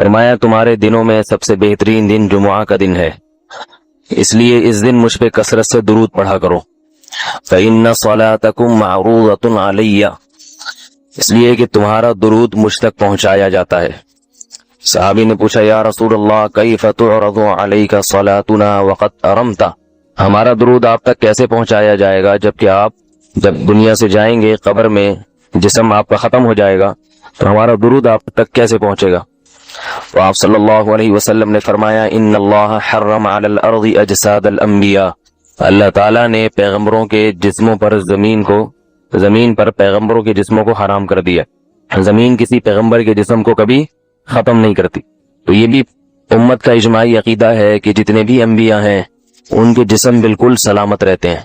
فرمایا تمہارے دنوں میں سب سے بہترین دن جمعہ کا دن ہے، اس لیے اس دن مجھ پہ کثرت سے درود پڑھا کرو۔ فإن صلاتکم معروضۃ علی، اس لیے کہ تمہارا درود مجھ تک پہنچایا جاتا ہے۔ صحابی نے پوچھا یا رسول اللہ کیف تعرض علیک صلاتنا وقد ارمت، ہمارا درود آپ تک کیسے پہنچایا جائے گا جبکہ آپ جب دنیا سے جائیں گے، قبر میں جسم آپ کا ختم ہو جائے گا، تو ہمارا درود آپ تک کیسے پہنچے گا؟ تو آپ صلی اللہ علیہ وسلم نے فرمایا ان اللہ حرم علی الارض اجساد الانبیاء، اللہ تعالیٰ نے پیغمبروں کے جسموں پر زمین پر پیغمبروں کے جسموں کو حرام کر دیا۔ زمین کسی پیغمبر کے جسم کو کبھی ختم نہیں کرتی۔ تو یہ بھی امت کا اجماعی عقیدہ ہے کہ جتنے بھی انبیاء ہیں ان کے جسم بالکل سلامت رہتے ہیں۔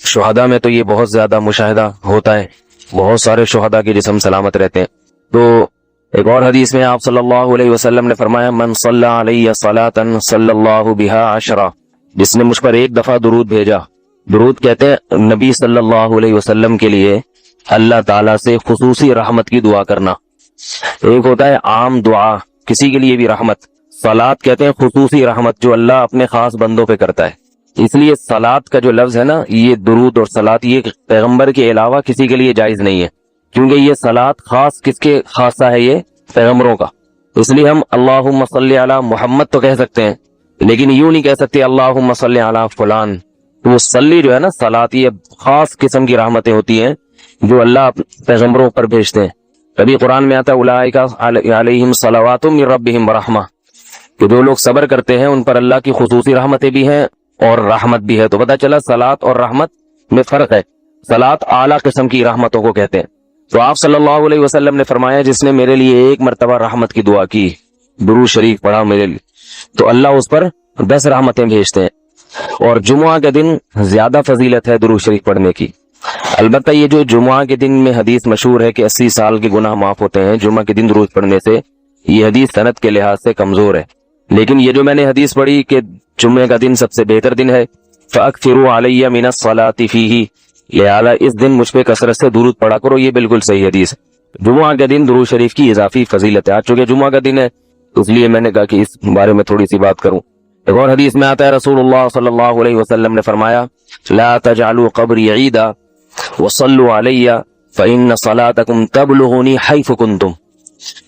شہداء میں تو یہ بہت زیادہ مشاہدہ ہوتا ہے، بہت سارے شہداء کے جسم سلامت رہتے ہیں۔ تو ایک اور حدیث میں آپ صلی اللہ علیہ وسلم نے فرمایا من صلی علی صلاۃ صلی اللہ بہا عشرہ، جس نے مجھ پر ایک دفعہ درود بھیجا۔ درود کہتے ہیں نبی صلی اللہ علیہ وسلم کے لیے اللہ تعالیٰ سے خصوصی رحمت کی دعا کرنا۔ ایک ہوتا ہے عام دعا، کسی کے لیے بھی رحمت، صلات کہتے ہیں خصوصی رحمت جو اللہ اپنے خاص بندوں پہ کرتا ہے۔ اس لیے صلات کا جو لفظ ہے نا، یہ درود اور صلات یہ پیغمبر کے علاوہ کسی کے لیے جائز نہیں ہے، کیونکہ یہ صلات خاص کس کے خاصہ ہے؟ یہ پیغمبروں کا۔ اس لیے ہم اللہم صلی علی محمد تو کہہ سکتے ہیں، لیکن یوں نہیں کہہ سکتے اللہم صلی علی فلان۔ تو وہ صلی جو ہے نا، صلات یہ خاص قسم کی رحمتیں ہوتی ہیں جو اللہ پیغمبروں پر بھیجتے ہیں۔ کبھی قرآن میں آتا ہے اولئک علیہم صلوات من ربہم ورحمہ، کہ جو لوگ صبر کرتے ہیں ان پر اللہ کی خصوصی رحمتیں بھی ہیں اور رحمت بھی ہے۔ تو پتہ چلا صلات اور رحمت میں فرق ہے۔ صلات اعلیٰ قسم کی رحمتوں کو کہتے ہیں۔ تو آپ صلی اللہ علیہ وسلم نے فرمایا جس نے میرے لیے ایک مرتبہ رحمت کی دعا کی، درود شریف پڑھا میرے لیے، تو اللہ اس پر 10 رحمتیں بھیجتے ہیں۔ اور جمعہ کے دن زیادہ فضیلت ہے درود شریف پڑھنے کی۔ البتہ یہ جو جمعہ کے دن میں حدیث مشہور ہے کہ 80 سال کے گناہ معاف ہوتے ہیں جمعہ کے دن درود پڑھنے سے، یہ حدیث سند کے لحاظ سے کمزور ہے۔ لیکن یہ جو میں نے حدیث پڑھی کہ جمعہ کا دن سب سے بہتر دن ہے، فَأَكْثِرُوا عَلَيَّ مِنَ الصَّلَاةِ فِيهِ، لہذا اس دن مجھ پہ کثرت سے درود پڑھا کرو، یہ بالکل صحیح حدیث ہے۔ جمعہ کا دن درود شریف کی اضافی فضیلت ہے۔ آج چونکہ جمعہ کا دن ہے اس لیے میں نے کہا کہ اس بارے میں تھوڑی سی بات کروں۔ ایک اور حدیث میں آتا ہے رسول اللہ صلی اللہ علیہ وسلم نے فرمایا لا تجعلوا قبری عیدا وصلوا علی فإن صلاتکم تبلغنی حیث کنتم،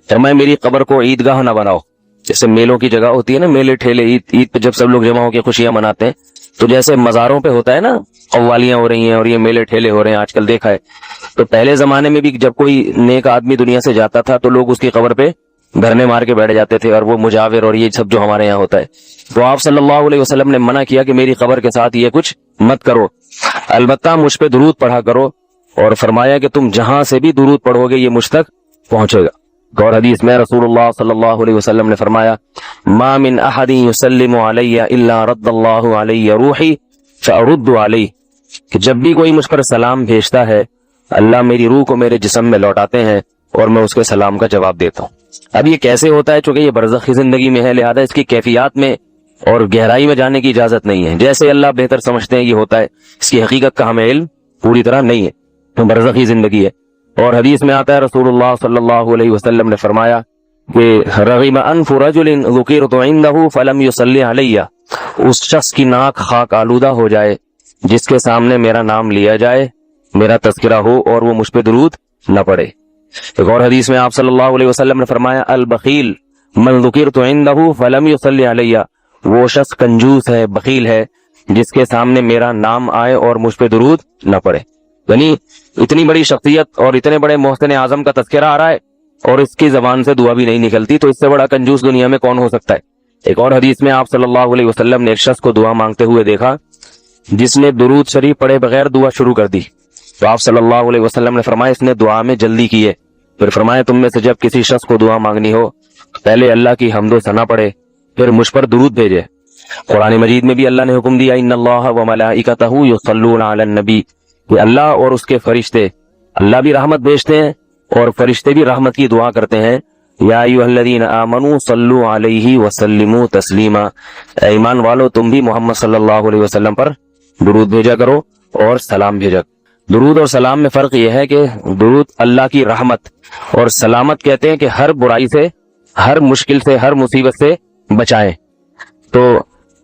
فرمایا میری قبر کو عیدگاہ نہ بناؤ۔ جیسے میلوں کی جگہ ہوتی ہے نا، میلے ٹھیلے، عید پہ جب سب لوگ جمع ہو کے خوشیاں مناتے ہیں، تو جیسے مزاروں پہ ہوتا ہے نا قوالیاں ہو رہی ہیں اور یہ میلے ٹھیلے ہو رہے ہیں آج کل دیکھا ہے، تو پہلے زمانے میں بھی جب کوئی نیک آدمی دنیا سے جاتا تھا تو لوگ اس کی قبر پہ دھرنے مار کے بیٹھ جاتے تھے، اور وہ مجاور اور یہ سب جو ہمارے یہاں ہوتا ہے۔ تو آپ صلی اللہ علیہ وسلم نے منع کیا کہ میری قبر کے ساتھ یہ کچھ مت کرو، البتہ مجھ پہ درود پڑھا کرو، اور فرمایا کہ تم جہاں سے بھی درود پڑھو گے یہ مجھ تک پہنچے گا۔ اور حدیث میں رسول اللہ صلی اللہ علیہ وسلم نے فرمایا ما من احد یسلم علی الا رد اللہ علی روحی فارد علیہ، کہ جب بھی کوئی مجھ پر سلام بھیجتا ہے اللہ میری روح کو میرے جسم میں لوٹاتے ہیں اور میں اس کے سلام کا جواب دیتا ہوں۔ اب یہ کیسے ہوتا ہے؟ چونکہ یہ برزخی زندگی میں ہے، لہذا اس کی کیفیات میں اور گہرائی میں جانے کی اجازت نہیں ہے۔ جیسے اللہ بہتر سمجھتے ہیں یہ ہوتا ہے، اس کی حقیقت کا ہمیں علم پوری طرح نہیں ہے، تو برزخی زندگی ہے۔ اور حدیث میں آتا ہے رسول اللہ صلی اللہ علیہ وسلم نے فرمایا کہ رغم انف رجل ذکرت عنده فلم يصلی علی، اس شخص کی ناک خاک آلودہ ہو جائے جس کے سامنے میرا نام لیا جائے، میرا تذکرہ ہو اور وہ مجھ پہ درود نہ پڑے۔ ایک اور حدیث میں آپ صلی اللہ علیہ وسلم نے فرمایا البخیل من ذکرت عنده فلم يصلی علی، وہ شخص کنجوس ہے، بخیل ہے جس کے سامنے میرا نام آئے اور مجھ پہ درود نہ پڑے۔ یعنی اتنی بڑی شخصیت اور اتنے بڑے محسن اعظم کا تذکرہ آ رہا ہے اور اس کی زبان سے دعا بھی نہیں نکلتی، تو اس سے بڑا کنجوس دنیا میں کون ہو سکتا ہے؟ ایک اور حدیث میں آپ صلی اللہ علیہ وسلم نے ایک شخص کو دعا مانگتے ہوئے دیکھا جس نے درود شریف پڑھے بغیر دعا شروع کر دی، تو آپ صلی اللہ علیہ وسلم نے فرمایا اس نے دعا میں جلدی کی ہے۔ پھر فرمایا تم میں سے جب کسی شخص کو دعا مانگنی ہو پہلے اللہ کی حمد و ثنا پڑھے پھر مجھ پر درود بھیجے۔ قرآن مجید میں بھی اللہ نے حکم دیا ان اللہ وملائکتہ یصلون علی النبی، کہ اللہ اور اس کے فرشتے، اللہ بھی رحمت بھیجتے ہیں اور فرشتے بھی رحمت کی دعا کرتے ہیں۔ یا ایھا الذین آمنوا صلوا علیہ وسلموا تسلیما، اے ایمان والو تم بھی محمد صلی اللہ علیہ وسلم پر درود بھیجا کرو اور سلام بھیجا۔ درود اور سلام میں فرق یہ ہے کہ درود اللہ کی رحمت اور سلامت کہتے ہیں کہ ہر برائی سے ہر مشکل سے ہر مصیبت سے بچائیں. تو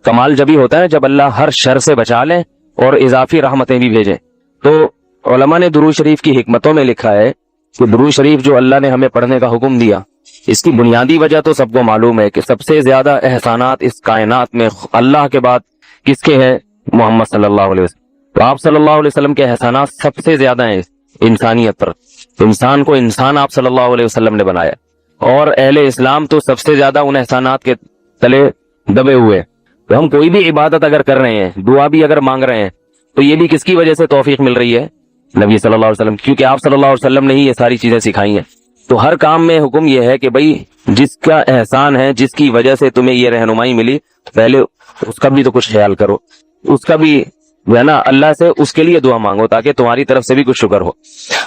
کمال جبھی ہوتا ہے جب اللہ ہر شر سے بچا لیں اور اضافی رحمتیں بھی بھیجیں. تو علماء نے درود شریف کی حکمتوں میں لکھا ہے کہ درود شریف جو اللہ نے ہمیں پڑھنے کا حکم دیا، اس کی بنیادی وجہ تو سب کو معلوم ہے کہ سب سے زیادہ احسانات اس کائنات میں اللہ کے بعد کس کے ہیں؟ محمد صلی اللہ علیہ وسلم. تو آپ صلی اللہ علیہ وسلم کے احسانات سب سے زیادہ ہیں انسانیت پر. انسان کو انسان آپ صلی اللہ علیہ وسلم نے بنایا، اور اہل اسلام تو سب سے زیادہ ان احسانات کے تلے دبے ہوئے. تو ہم کوئی بھی عبادت اگر کر رہے ہیں، دعا بھی اگر مانگ رہے ہیں، تو یہ بھی کس کی وجہ سے توفیق مل رہی ہے؟ نبی صلی اللہ علیہ وسلم، کیونکہ آپ صلی اللہ علیہ وسلم نے ہی یہ ساری چیزیں سکھائی ہیں. تو ہر کام میں حکم یہ ہے کہ بھئی جس کا احسان ہے، جس کی وجہ سے تمہیں یہ رہنمائی ملی، پہلے اس کا بھی تو کچھ خیال کرو، اس کا بھی جو ہے نا اللہ سے اس کے لیے دعا مانگو تاکہ تمہاری طرف سے بھی کچھ شکر ہو.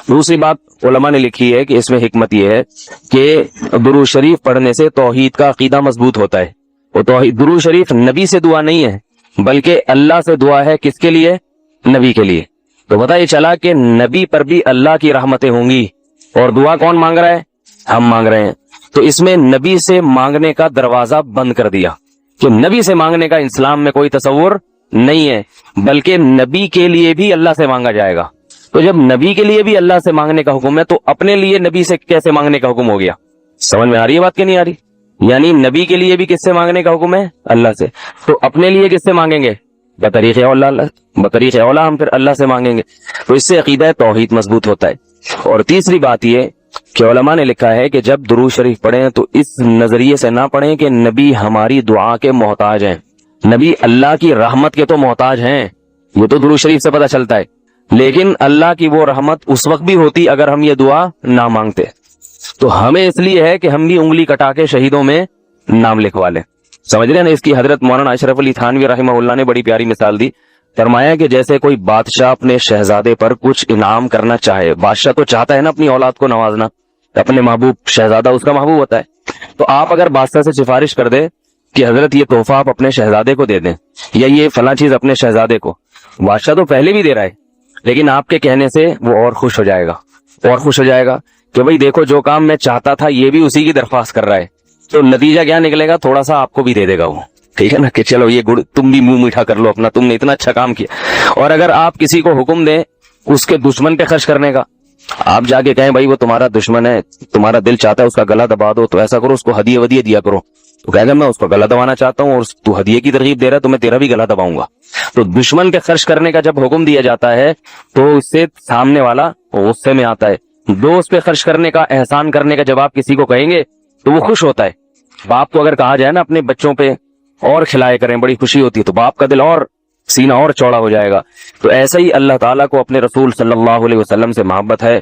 دوسری بات علماء نے لکھی ہے کہ اس میں حکمت یہ ہے کہ درود شریف پڑھنے سے توحید کا عقیدہ مضبوط ہوتا ہے. وہ توحید، درود شریف نبی سے دعا نہیں ہے بلکہ اللہ سے دعا ہے. کس کے لیے؟ نبی کے لیے. تو پتہ یہ چلا کہ نبی پر بھی اللہ کی رحمتیں ہوں گی، اور دعا کون مانگ رہا ہے؟ ہم مانگ رہے ہیں. تو اس میں نبی سے مانگنے کا دروازہ بند کر دیا کہ نبی سے مانگنے کا اسلام میں کوئی تصور نہیں ہے، بلکہ نبی کے لیے بھی اللہ سے مانگا جائے گا. تو جب نبی کے لیے بھی اللہ سے مانگنے کا حکم ہے تو اپنے لیے نبی سے کیسے مانگنے کا حکم ہو گیا؟ سمجھ میں آ رہی ہے بات کہ نہیں آ رہی؟ یعنی نبی کے لیے بھی کس سے مانگنے کا حکم ہے؟ اللہ سے. تو اپنے لیے کس سے مانگیں گے؟ بطریق اولا ہم پھر اللہ سے مانگیں گے. تو اس سے عقیدہ توحید مضبوط ہوتا ہے. اور تیسری بات یہ کہ علماء نے لکھا ہے کہ جب درود شریف پڑھیں تو اس نظریے سے نہ پڑھیں کہ نبی ہماری دعا کے محتاج ہیں. نبی اللہ کی رحمت کے تو محتاج ہیں، یہ تو درود شریف سے پتہ چلتا ہے، لیکن اللہ کی وہ رحمت اس وقت بھی ہوتی اگر ہم یہ دعا نہ مانگتے. تو ہمیں اس لیے ہے کہ ہم بھی انگلی کٹا کے شہیدوں میں نام لکھوا لیں. سمجھ رہے ہیں نا؟ اس کی حضرت مولانا اشرف علی تھانوی رحمہ اللہ نے بڑی پیاری مثال دی. فرمایا کہ جیسے کوئی بادشاہ اپنے شہزادے پر کچھ انعام کرنا چاہے، بادشاہ تو چاہتا ہے نا اپنی اولاد کو نوازنا، اپنے محبوب، شہزادہ اس کا محبوب ہوتا ہے. تو آپ اگر بادشاہ سے سفارش کر دے کہ حضرت یہ تحفہ آپ اپنے شہزادے کو دے دیں، یا یہ فلاں چیز اپنے شہزادے کو، بادشاہ تو پہلے بھی دے رہا ہے، لیکن آپ کے کہنے سے وہ اور خوش ہو جائے گا کہ بھئی دیکھو جو کام میں چاہتا تھا یہ بھی اسی کی درخواست کر رہا ہے. تو نتیجہ کیا نکلے گا؟ تھوڑا سا آپ کو بھی دے دے گا وہ، ٹھیک ہے نا، کہ چلو یہ گڑ تم بھی منہ میٹھا کر لو اپنا، تم نے اتنا اچھا کام کیا. اور اگر آپ کسی کو حکم دیں اس کے دشمن پہ خرچ کرنے کا، آپ جا کے کہیں بھائی وہ تمہارا دشمن ہے، تمہارا دل چاہتا ہے اس کا گلا دبا دو، تو ایسا کرو اس کو ہدیے ودیے دیا کرو. تو کہے گا میں اس کو گلا دبانا چاہتا ہوں اور تو ہدیے کی ترغیب دے رہا ہے تو میں تیرا بھی گلا دباؤں گا. تو دشمن پہ خرچ کرنے کا جب حکم دیا جاتا ہے تو اس سے سامنے والا غصے میں آتا ہے. دوست پہ خرچ کرنے کا، احسان کرنے کا جب آپ کسی کو کہیں گے تو وہ خوش ہوتا ہے. باپ کو اگر کہا جائے نا اپنے بچوں پہ اور کھلائے کریں، بڑی خوشی ہوتی ہے، تو باپ کا دل اور سینہ اور چوڑا ہو جائے گا. تو ایسا ہی اللہ تعالیٰ کو اپنے رسول صلی اللہ علیہ وسلم سے محبت ہے.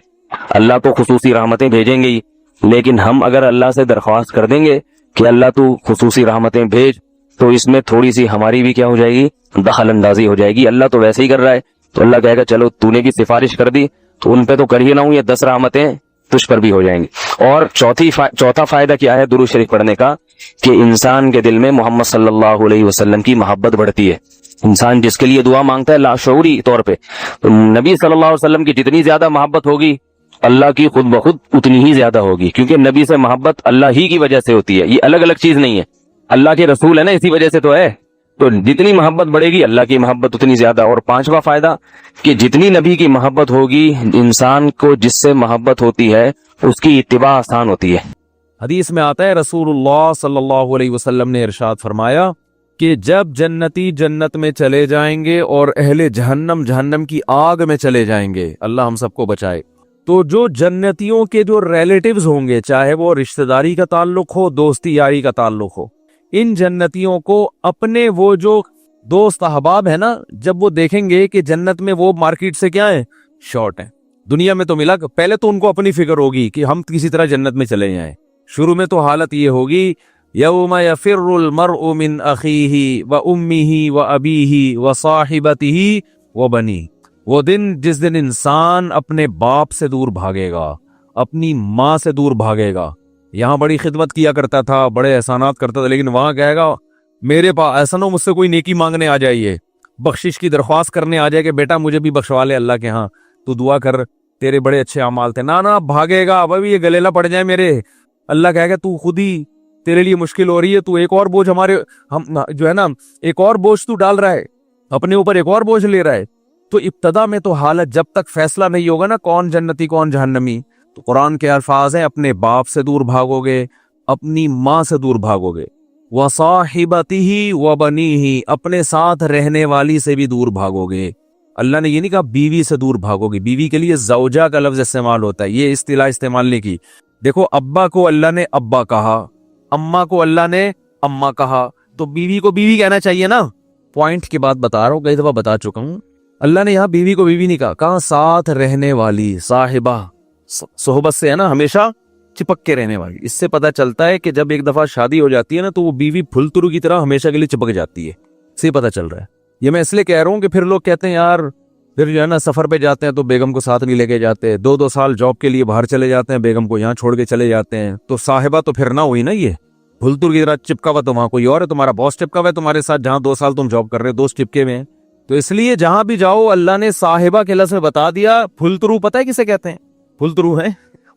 اللہ تو خصوصی رحمتیں بھیجیں گے ہی، لیکن ہم اگر اللہ سے درخواست کر دیں گے کہ اللہ تو خصوصی رحمتیں بھیج، تو اس میں تھوڑی سی ہماری بھی کیا ہو جائے گی؟ دخل اندازی ہو جائے گی. اللہ تو ویسے ہی کر رہا ہے، تو اللہ کہے گا چلو تو نے بھی سفارش کر دی تو ان پہ تو کر ہی نہ ہوں، یہ 10 رحمتیں تجھ پر بھی ہو جائیں گی. اور چوتھا فائدہ کیا ہے درود شریف پڑھنے کا؟ کہ انسان کے دل میں محمد صلی اللہ علیہ وسلم کی محبت بڑھتی ہے. انسان جس کے لیے دعا مانگتا ہے لاشعوری طور پہ، تو نبی صلی اللہ علیہ وسلم کی جتنی زیادہ محبت ہوگی اللہ کی خود بخود اتنی ہی زیادہ ہوگی، کیونکہ نبی سے محبت اللہ ہی کی وجہ سے ہوتی ہے، یہ الگ الگ چیز نہیں ہے. اللہ کے رسول ہے نا، اسی وجہ سے تو ہے. تو جتنی محبت بڑھے گی اللہ کی محبت اتنی زیادہ. اور 5واں فائدہ کہ جتنی نبی کی محبت ہوگی، انسان کو جس سے محبت ہوتی ہے اس کی اتباع آسان ہوتی ہے. حدیث میں آتا ہے رسول اللہ صلی اللہ علیہ وسلم نے ارشاد فرمایا کہ جب جنتی جنت میں چلے جائیں گے اور اہل جہنم جہنم کی آگ میں چلے جائیں گے، اللہ ہم سب کو بچائے، تو جو جنتیوں کے جو ریلیٹیوز ہوں گے، چاہے وہ رشتہ داری کا تعلق ہو، دوستی یاری کا تعلق ہو، ان جنتیوں کو اپنے وہ جو دوست احباب ہیں نا، جب وہ دیکھیں گے کہ جنت میں وہ مارکیٹ سے کیا ہیں؟ شارٹ ہیں. دنیا میں تو ملا، پہلے تو ان کو اپنی فکر ہوگی کہ ہم کسی طرح جنت میں چلے جائیں. شروع میں تو حالت یہ ہوگی یوم یفر المرء من اخیہ و امہ و ابیہ و صاحبتہ و بنیہ، وہ دن جس دن انسان اپنے باپ سے دور بھاگے گا، اپنی ماں سے دور بھاگے گا. یہاں بڑی خدمت کیا کرتا تھا، بڑے احسانات کرتا تھا، لیکن وہاں کہے گا میرے پاس ایسا نہ مجھ سے کوئی نیکی مانگنے آ جائیے، بخشش کی درخواست کرنے آ جائے کہ بیٹا مجھے بھی بخشوا لے اللہ کے ہاں، تو دعا کر، تیرے بڑے اچھے اعمال تھے. نہ بھاگے گا، ابھی یہ گلے نہ پڑ جائے میرے، اللہ کہے گا تو خود ہی تیرے لیے مشکل ہو رہی ہے, تو ایک اور بوجھ ہم جو ہے نا ایک اور بوجھ تو ڈال رہا ہے اپنے اوپر, ایک اور بوجھ لے رہا ہے. تو ابتدا میں تو حالت جب تک فیصلہ نہیں ہوگا نا کون جنتی کون جہنمی, تو قرآن کے الفاظ ہیں اپنے باپ سے دور بھاگو گے, اپنی ماں سے دور بھاگو گے, وَصَاحِبَتِهِ وَبَنِيهِ, اپنے ساتھ رہنے والی سے بھی دور بھاگو گے. اللہ نے یہ نہیں کہا بیوی سے دور بھاگو گے, بیوی کے لیے زوجہ کا لفظ استعمال ہوتا ہے, یہ اصطلاح استعمال نہیں کی. دیکھو ابا کو اللہ نے ابا کہا, اماں کو اللہ نے اماں کہا, تو بیوی کو بیوی کہنا چاہیے نا. پوائنٹ کی بات بتا رہا ہوں, کئی دفعہ بتا چکا ہوں. اللہ نے یہاں بیوی کو بیوی نہیں کہا ساتھ رہنے والی, صاحبہ, صحبت سے ہے نا ہمیشہ چپک کے رہنے والی. اس سے پتہ چلتا ہے کہ جب ایک دفعہ شادی ہو جاتی ہے نا تو وہ بیوی پھلترو کی طرح ہمیشہ کے لیے چپک جاتی ہے, اس سے پتہ چل رہا ہے. یہ میں اس لیے کہہ رہا ہوں کہ پھر لوگ کہتے ہیں یار پھر جو ہے نا سفر پہ جاتے ہیں تو بیگم کو ساتھ نہیں لے کے جاتے, 2 سال جاب کے لیے باہر چلے جاتے ہیں, بیگم کو یہاں چھوڑ کے چلے جاتے ہیں, تو صاحبہ تو پھر نہ ہوئی نا, یہ پھلتر کی طرح چپکا ہوا تو وہاں کوئی اور ہے, تمہارا باس چپکا ہوا ہے تمہارے ساتھ, جہاں 2 سال تم جاب کر رہے ہو دوست چپکے ہوئے ہیں. تو اس لیے جہاں بھی جاؤ اللہ نے صاحبہ کے لفظ میں بتا دیا. پھلترو پتہ ہے کسے کہتے ہیں؟ پھلترو ہے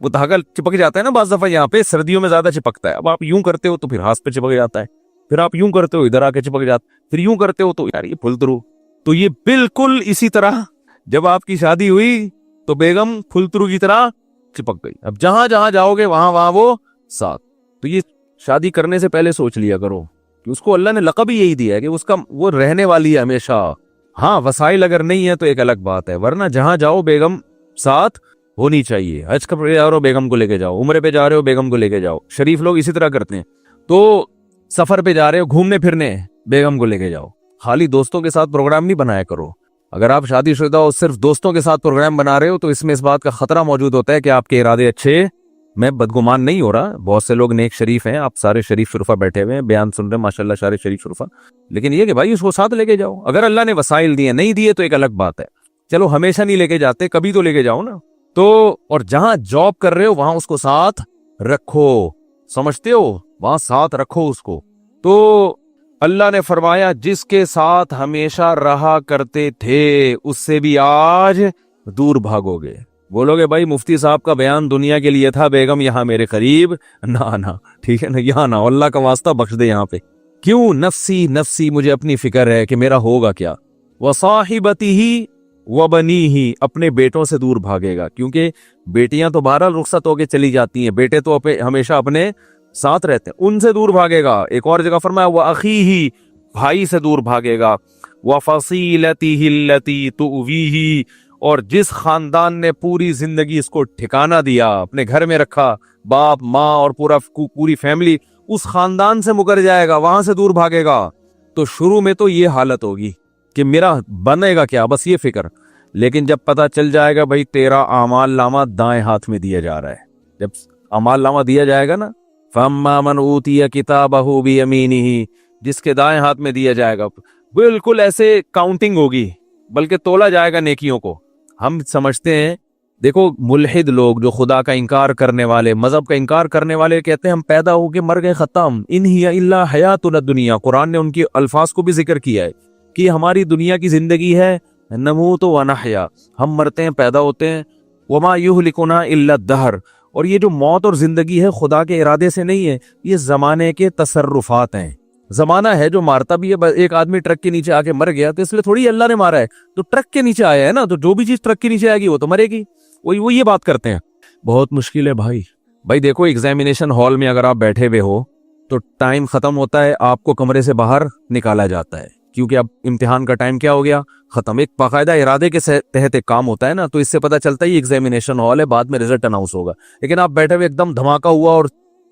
وہ دھاگا چپک جاتا ہے نا بعض دفعہ, یہاں پہ سردیوں میں زیادہ چپکتا ہے. اب آپ یوں کرتے ہو تو پھر ہاتھ پہ چپک جاتا ہے, پھر آپ یوں کرتے ہو ادھر آ کے چپک جاتا ہے, پھر یوں کرتے ہو تو یار یہ پھلترو. تو یہ بالکل اسی طرح جب آپ کی شادی ہوئی تو بیگم پھلترو کی طرح چپک گئی. اب جہاں جہاں جاؤ گے وہاں وہاں وہ ساتھ. تو یہ شادی کرنے سے پہلے سوچ لیا کرو کہ اس کو اللہ نے لقب ہی یہی دیا ہے کہ اس کا وہ رہنے والی ہے ہمیشہ. ہاں وسائل اگر نہیں ہے تو ایک الگ بات ہے, ورنہ جہاں جاؤ بیگم ساتھ ہونی چاہیے. حج پہ جا رہے ہو بیگم کو لے کے جاؤ, عمرے پہ جا رہے ہو بیگم کو لے کے جاؤ. شریف لوگ اسی طرح کرتے ہیں. تو سفر پہ جا رہے ہو گھومنے پھرنے بیگم کو لے کے جاؤ. خالی دوستوں کے ساتھ پروگرام نہیں بنایا کرو. اگر آپ شادی شدہ ہو صرف دوستوں کے ساتھ پروگرام بنا رہے ہو تو اس میں اس بات کا خطرہ موجود ہوتا ہے کہ آپ کے ارادے اچھے, میں بدگمان نہیں ہو رہا, بہت سے لوگ نیک شریف ہیں, آپ سارے شریف شرفا بیٹھے ہوئے ہیں بیان سن رہے ہیں ماشاءاللہ سارے شریف شرفا, لیکن یہ کہ بھائی اس کو ساتھ لے کے جاؤ. اگر اللہ نے وسائل دیے نہیں دیے تو ایک الگ بات ہے, چلو ہمیشہ نہیں لے کے جاتے, کبھی تو لے کے جاؤ نا. تو اور جہاں جاب کر رہے ہو وہاں اس کو ساتھ رکھو, سمجھتے ہو, وہاں ساتھ رکھو اس کو. تو اللہ نے فرمایا جس کے ساتھ ہمیشہ رہا کرتے تھے اس سے بھی آج دور بھاگو گے. بولو گے بھائی مفتی صاحب کا بیان دنیا کے لیے تھا, بیگم یہاں میرے قریب نہ, ٹھیک ہے نا, یہاں نہ, اللہ کا واسطہ بخش دے یہاں پہ. کیوں؟ نفسی نفسی, مجھے اپنی فکر ہے کہ میرا ہوگا کیا. وصاحبتہ وبنیہ, اپنے بیٹوں سے دور بھاگے گا, کیونکہ بیٹیاں تو بہرحال رخصت ہو کے چلی جاتی ہیں, بیٹے تو ہمیشہ اپنے ساتھ رہتے ہیں, ان سے دور بھاگے گا. ایک اور جگہ فرمایا وَأَخِيهِ, بھائی سے دور بھاگے گا. وَفَصِيلَتِهِ الَّتِي تُؤْوِيهِ, اور جس خاندان نے پوری زندگی اس کو ٹھکانہ دیا, اپنے گھر میں رکھا, باپ ماں اور پوری فیملی, اس خاندان سے مکر جائے گا, وہاں سے دور بھاگے گا. تو شروع میں تو یہ حالت ہوگی کہ میرا بنے گا کیا, بس یہ فکر. لیکن جب پتہ چل جائے گا بھائی تیرا اعمال نامہ دائیں ہاتھ میں دیا جا رہا ہے, جب اعمال نامہ دیا جائے گا نا, فَأَمَّا مَنْ أُوتِيَ كِتَابَهُ بِيَمِينِهِ, جس کے دائیں ہاتھ میں دیا جائے گا, بالکل ایسے کاؤنٹنگ ہوگی, بلکہ تولا جائے گا نیکیوں کو. ہم سمجھتے ہیں, دیکھو ملحد لوگ جو خدا کا انکار کرنے والے, مذہب کا انکار کرنے والے کہتے ہیں ہم پیدا ہو کے مر گئے, ختم, ان ہی الا حیاتنا الدنیا. قرآن نے ان کی الفاظ کو بھی ذکر کیا ہے کہ ہماری دنیا کی زندگی ہے, نموت و نحیا, ہم مرتے ہیں پیدا ہوتے ہیں, وما یہلکنا الا الدہر, اور یہ جو موت اور زندگی ہے خدا کے ارادے سے نہیں ہے, یہ زمانے کے تصرفات ہیں. زمانہ ہے جو مارتا بھی ہے, ایک آدمی ٹرک کے نیچے آ کے مر گیا تو اس لیے تھوڑی اللہ نے مارا ہے, تو ٹرک کے نیچے آیا ہے نا, تو جو بھی چیز ٹرک کے نیچے آئے گی وہ تو مرے گی. وہ یہ بات کرتے ہیں. بہت مشکل ہے بھائی دیکھو ایگزامینیشن ہال میں اگر آپ بیٹھے ہوئے ہو تو ٹائم ختم ہوتا ہے, آپ کو کمرے سے باہر نکالا جاتا ہے, کیونکہ اب امتحان کا ٹائم کیا ہو گیا, ختم. ایک باقاعدہ ارادے کے تحت ایک کام ہوتا ہے نا, تو اس سے پتہ چلتا ہے یہ ایگزامینیشن ہال ہے, بعد میں رزلٹ اناؤنس ہوگا. لیکن آپ بیٹھے ہوئے ایک دم دھماکہ ہوا اور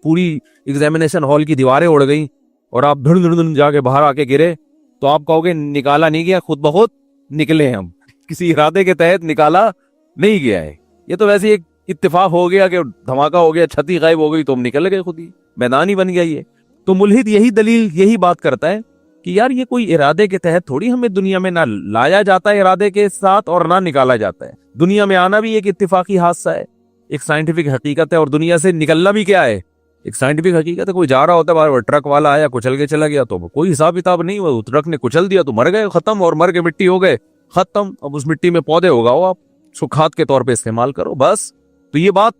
پوری ایگزامینیشن ہال کی دیواریں اڑ گئیں اور آپ دھڑ دھڑ جا کے باہر آ کے گرے, تو آپ کہو گے نکالا نہیں گیا, خود بخود نکلے, ہم کسی ارادے کے تحت نکالا نہیں گیا ہے. یہ تو ویسے ایک اتفاق ہو گیا کہ دھماکہ ہو گیا, چھتی غائب ہو گئی تو ہم نکل گئے, خود ہی میدان ہی بن گیا. یہ تو ملحد یہی بات کرتا ہے کہ یار یہ کوئی ارادے کے تحت تھوڑی ہمیں دنیا میں نہ لایا جاتا ہے ارادے کے ساتھ اور نہ نکالا جاتا ہے. دنیا میں آنا بھی ایک اتفاقی حادثہ ہے, ایک سائنٹیفک حقیقت ہے, اور دنیا سے نکلنا بھی کیا ہے, ایک سائنٹیفک حقیقت ہے. کوئی جا رہا ہوتا ہے, ٹرک والا آیا کچل کے چلا گیا تو کوئی حساب کتاب نہیں, وہ ٹرک نے کچل دیا تو مر گئے, ختم, اور مر کے مٹی ہو گئے, ختم. اب اس مٹی میں پودے اگاؤ, آپ سکھات کے طور پہ استعمال کرو, بس تو یہ بات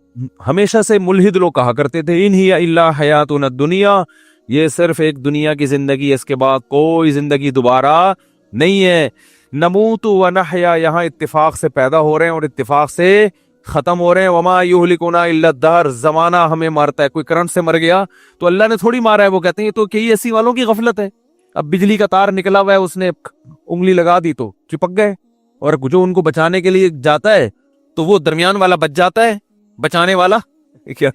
ہمیشہ سے ملحد لوگ کہا کرتے تھے، ان ہی الا حیاتنا الدنیا، یہ صرف ایک دنیا کی زندگی ہے، اس کے بعد کوئی زندگی دوبارہ نہیں ہے۔ نموت و نحیا، یہاں اتفاق سے پیدا ہو رہے ہیں اور اتفاق سے ختم ہو رہے ہیں۔ وما یہلکنا الا الدہر، زمانہ ہمیں مارتا ہے۔ کوئی کرنٹ سے مر گیا تو اللہ نے تھوڑی مارا ہے، وہ کہتے ہیں یہ تو کئی ایسی والوں کی غفلت ہے۔ اب بجلی کا تار نکلا ہوا ہے، اس نے انگلی لگا دی تو چپک گئے، اور جو ان کو بچانے کے لیے جاتا ہے تو وہ درمیان والا بچ جاتا ہے، بچانے والا کیا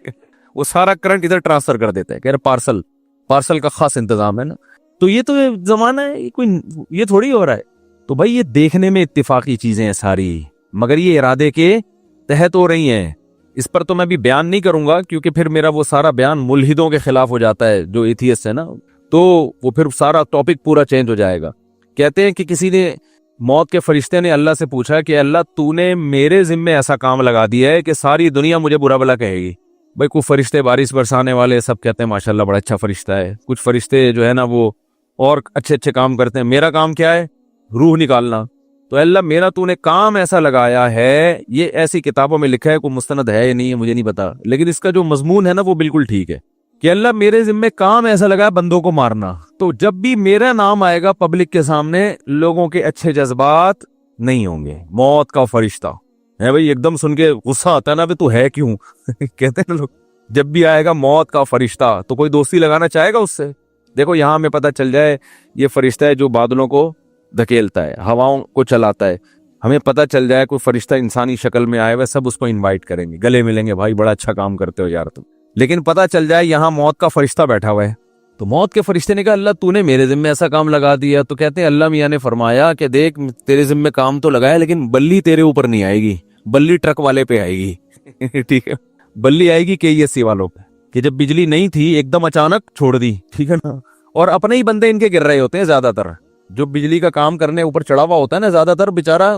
وہ سارا کرنٹ ادھر ٹرانسفر کر دیتا ہے، کہہ رہے پارسل کا خاص انتظام ہے نا۔ تو یہ تو زمانہ ہے، کوئی یہ تھوڑی ہو رہا ہے۔ تو بھائی یہ دیکھنے میں اتفاقی چیزیں ہیں ساری، مگر یہ ارادے کے تحت ہو رہی ہیں۔ اس پر تو میں بھی بیان نہیں کروں گا، کیونکہ پھر میرا وہ سارا بیان ملحدوں کے خلاف ہو جاتا ہے جو ایتھیسٹ ہے نا، تو وہ پھر سارا ٹاپک پورا چینج ہو جائے گا۔ کہتے ہیں کہ کسی نے، موت کے فرشتے نے اللہ سے پوچھا کہ اللہ تو نے میرے ذمے ایسا کام لگا دیا ہے کہ ساری دنیا مجھے برا بھلا کہے گی۔ بھائی کچھ فرشتے بارش برسانے والے سب کہتے ہیں ماشاءاللہ بڑا اچھا فرشتہ ہے، کچھ فرشتے جو ہے نا وہ اور اچھے اچھے کام کرتے ہیں۔ میرا کام کیا ہے؟ روح نکالنا۔ تو اللہ میرا تو نے کام ایسا لگایا ہے، یہ ایسی کتابوں میں لکھا ہے، کوئی مستند ہے یا نہیں ہے مجھے نہیں پتا، لیکن اس کا جو مضمون ہے نا وہ بالکل ٹھیک ہے کہ اللہ میرے ذمے کام ایسا لگا ہے بندوں کو مارنا۔ تو جب بھی میرا نام آئے گا پبلک کے سامنے، لوگوں کے اچھے جذبات نہیں ہوں گے۔ موت کا فرشتہ ہے بھائی، ایک دم سن کے غصہ آتا ہے نا، تو ہے کیوں کہتے ہیں لوگ، جب بھی آئے گا موت کا فرشتہ تو کوئی دوستی لگانا چاہے گا اس سے؟ دیکھو یہاں ہمیں پتہ چل جائے یہ فرشتہ ہے جو بادلوں کو دھکیلتا ہے، ہواؤں کو چلاتا ہے، ہمیں پتہ چل جائے کوئی فرشتہ انسانی شکل میں آئے ہوئے، سب اس کو انوائٹ کریں گے، گلے ملیں گے، بھائی بڑا اچھا کام کرتے ہو یار تم۔ لیکن پتہ چل جائے یہاں موت کا فرشتہ بیٹھا ہوا ہے، تو موت کے فرشتے نے کہا اللہ تو نے میرے ذمے ایسا کام لگا دیا، تو کہتے ہیں اللہ میاں نے فرمایا کہ دیکھ تیرے ذمے کام تو لگایا، لیکن بلی تیرے اوپر نہیں آئے گی، بلی ٹرک والے پہ آئے گی ٹھیک ہے، بلی آئے گی KESC والوں پہ، کہ جب بجلی نہیں تھی ایک دم اچانک چھوڑ دی، ٹھیک ہے نا، اور اپنے ہی بندے ان کے گر رہے ہوتے ہیں زیادہ تر، جو بجلی کا کام کرنے اوپر چڑھا ہوا ہوتا ہے نا زیادہ تر بیچارہ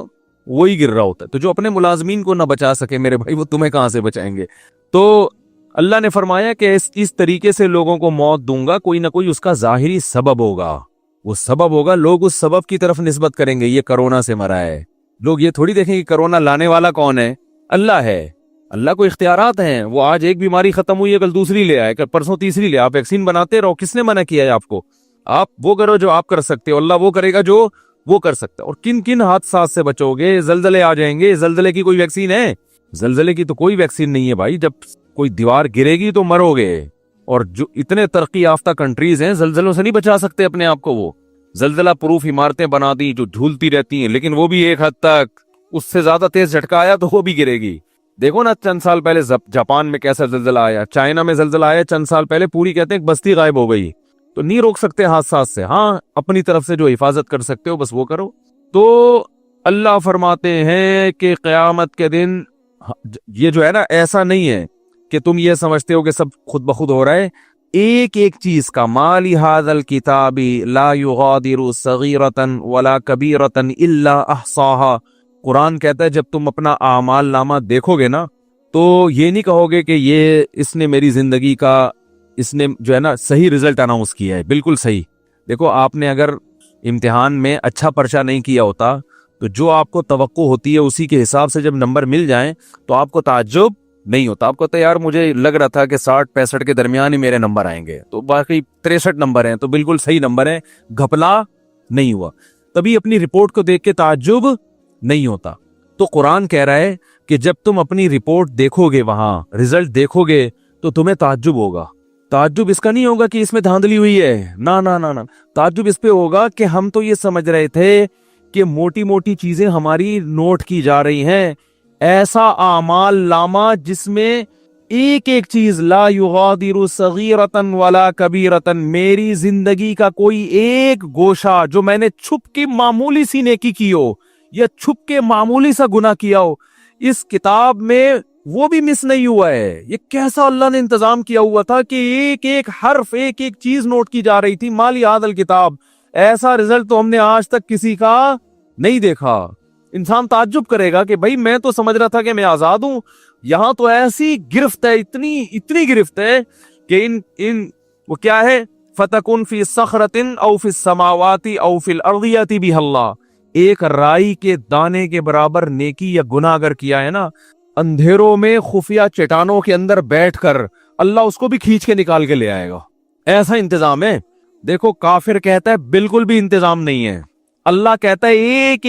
وہی گر رہا ہوتا ہے، تو جو اپنے ملازمین کو نہ بچا سکے میرے بھائی وہ تمہیں کہاں سے بچائیں گے۔ تو اللہ نے فرمایا کہ اس طریقے سے لوگوں کو موت دوں گا، کوئی نہ کوئی اس کا ظاہری سبب ہوگا، وہ سبب ہوگا، لوگ اس سبب کی طرف نسبت کریں گے، یہ کرونا سے مرا ہے، لوگ یہ تھوڑی دیکھیں کہ کرونا لانے والا کون ہے، اللہ ہے، اللہ کو اختیارات ہیں، وہ آج ایک بیماری ختم ہوئی ہے کل دوسری لے آئے، کل پرسوں تیسری لے، آپ ویکسین بناتے رہو، کس نے منع کیا ہے آپ کو؟ آپ وہ کرو جو آپ کر سکتے ہو، اللہ وہ کرے گا جو وہ کر سکتا ہے۔ اور کن کن حادثات سے بچو گے؟ زلزلے آ جائیں گے، زلزلے کی کوئی ویکسین ہے؟ زلزلے کی تو کوئی ویکسین نہیں ہے بھائی، جب کوئی دیوار گرے گی تو مرو گے، اور جو اتنے ترقی یافتہ کنٹریز ہیں زلزلوں سے نہیں بچا سکتے اپنے آپ کو، وہ زلزلہ پروف عمارتیں بنا دی جو جھولتی رہتی ہیں، لیکن وہ بھی ایک حد تک، اس سے زیادہ تیز جھٹکا آیا تو وہ بھی گرے گی۔ دیکھو نا چند سال پہلے جاپان میں کیسا زلزلہ آیا، چائنا میں زلزلہ آیا چند سال پہلے، پوری کہتے ہیں بستی غائب ہو گئی۔ تو نہیں روک سکتے حادثات سے، ہاں اپنی طرف سے جو حفاظت کر سکتے ہو بس وہ کرو۔ تو اللہ فرماتے ہیں کہ قیامت کے دن یہ جو ہے نا ایسا نہیں ہے کہ تم یہ سمجھتے ہو کہ سب خود بخود ہو رہا ہے، ایک ایک چیز کا، مالی ھذا الکتاب لا یغادر صغیرۃ ولا کبیرۃ الا احصاها، قرآن کہتا ہے جب تم اپنا اعمال نامہ دیکھو گے نا تو یہ نہیں کہو گے کہ یہ اس نے میری زندگی کا، اس نے جو ہے نا صحیح رزلٹ اناؤنس کیا ہے، بالکل صحیح۔ دیکھو آپ نے اگر امتحان میں اچھا پرچہ نہیں کیا ہوتا تو جو آپ کو توقع ہوتی ہے اسی کے حساب سے جب نمبر مل جائیں تو آپ کو تعجب نہیں ہوتا، آپ کو تو یار مجھے لگ رہا تھا کہ 60-65 کے درمیان ہی میرے نمبر آئیں گے، تو باقی 63 نمبر ہیں تو بالکل صحیح نمبر ہیں، گھپلا نہیں ہوا، تبھی اپنی رپورٹ کو دیکھ کے تعجب نہیں ہوتا۔ تو قرآن کہہ رہا ہے کہ جب تم اپنی رپورٹ دیکھو گے، وہاں رزلٹ دیکھو گے تو تمہیں تعجب ہوگا۔ تعجب اس کا نہیں ہوگا کہ اس میں دھاندلی ہوئی ہے، نہ نہ نہ، تعجب اس پہ ہوگا کہ ہم تو یہ سمجھ رہے تھے کہ موٹی موٹی چیزیں ہماری نوٹ کی جا رہی ہیں، ایسا اعمال نامہ جس میں ایک ایک چیز، لا یغادر صغیرۃ ولا کبیرۃ، میری زندگی کا کوئی ایک گوشہ جو میں نے چھپ کے معمولی سی نیکی کی ہو یا چھپ کے معمولی سا گناہ کیا ہو، اس کتاب میں وہ بھی مس نہیں ہوا ہے۔ یہ کیسا اللہ نے انتظام کیا ہوا تھا کہ ایک ایک حرف، ایک ایک چیز نوٹ کی جا رہی تھی۔ مالی ھذا الکتاب، ایسا رزلٹ تو ہم نے آج تک کسی کا نہیں دیکھا۔ انسان تعجب کرے گا کہ بھائی میں تو سمجھ رہا تھا کہ میں آزاد ہوں، یہاں تو ایسی گرفت ہے، اتنی گرفت ہے کہ ان وہ کیا ہے، فتکن فی صخرۃ او فی السماوات او فی الارض یاتی بہ اللہ، ایک رائی کے دانے کے برابر نیکی یا گناہ اگر کیا ہے نا، اندھیروں میں خفیہ چٹانوں کے اندر بیٹھ کر اللہ اس کو بھی کھینچ کے نکال کے لے آئے گا. ایسا انتظام ہے. دیکھو کافر کہتا ہے بالکل بھی انتظام نہیں ہے. اللہ کہتا ہے ایک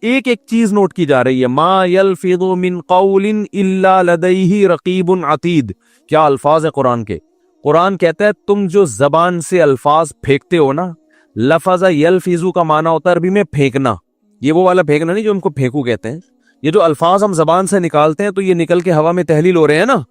ایک چیز نوٹ کی جا رہی ہے. ما یلفظ من قول الا لدیہ رقیب عتید. کیا الفاظ ہے قرآن کے. قرآن کہتا ہے تم جو زبان سے الفاظ پھینکتے ہو نا, لفظ یلفظ کا معنی ہوتا ہے عربی میں پھینکنا. یہ وہ والا پھینکنا نہیں جو ہم کو پھینکو کہتے ہیں. یہ جو الفاظ ہم زبان سے نکالتے ہیں تو یہ نکل کے ہوا میں تحلیل ہو رہے ہیں نا.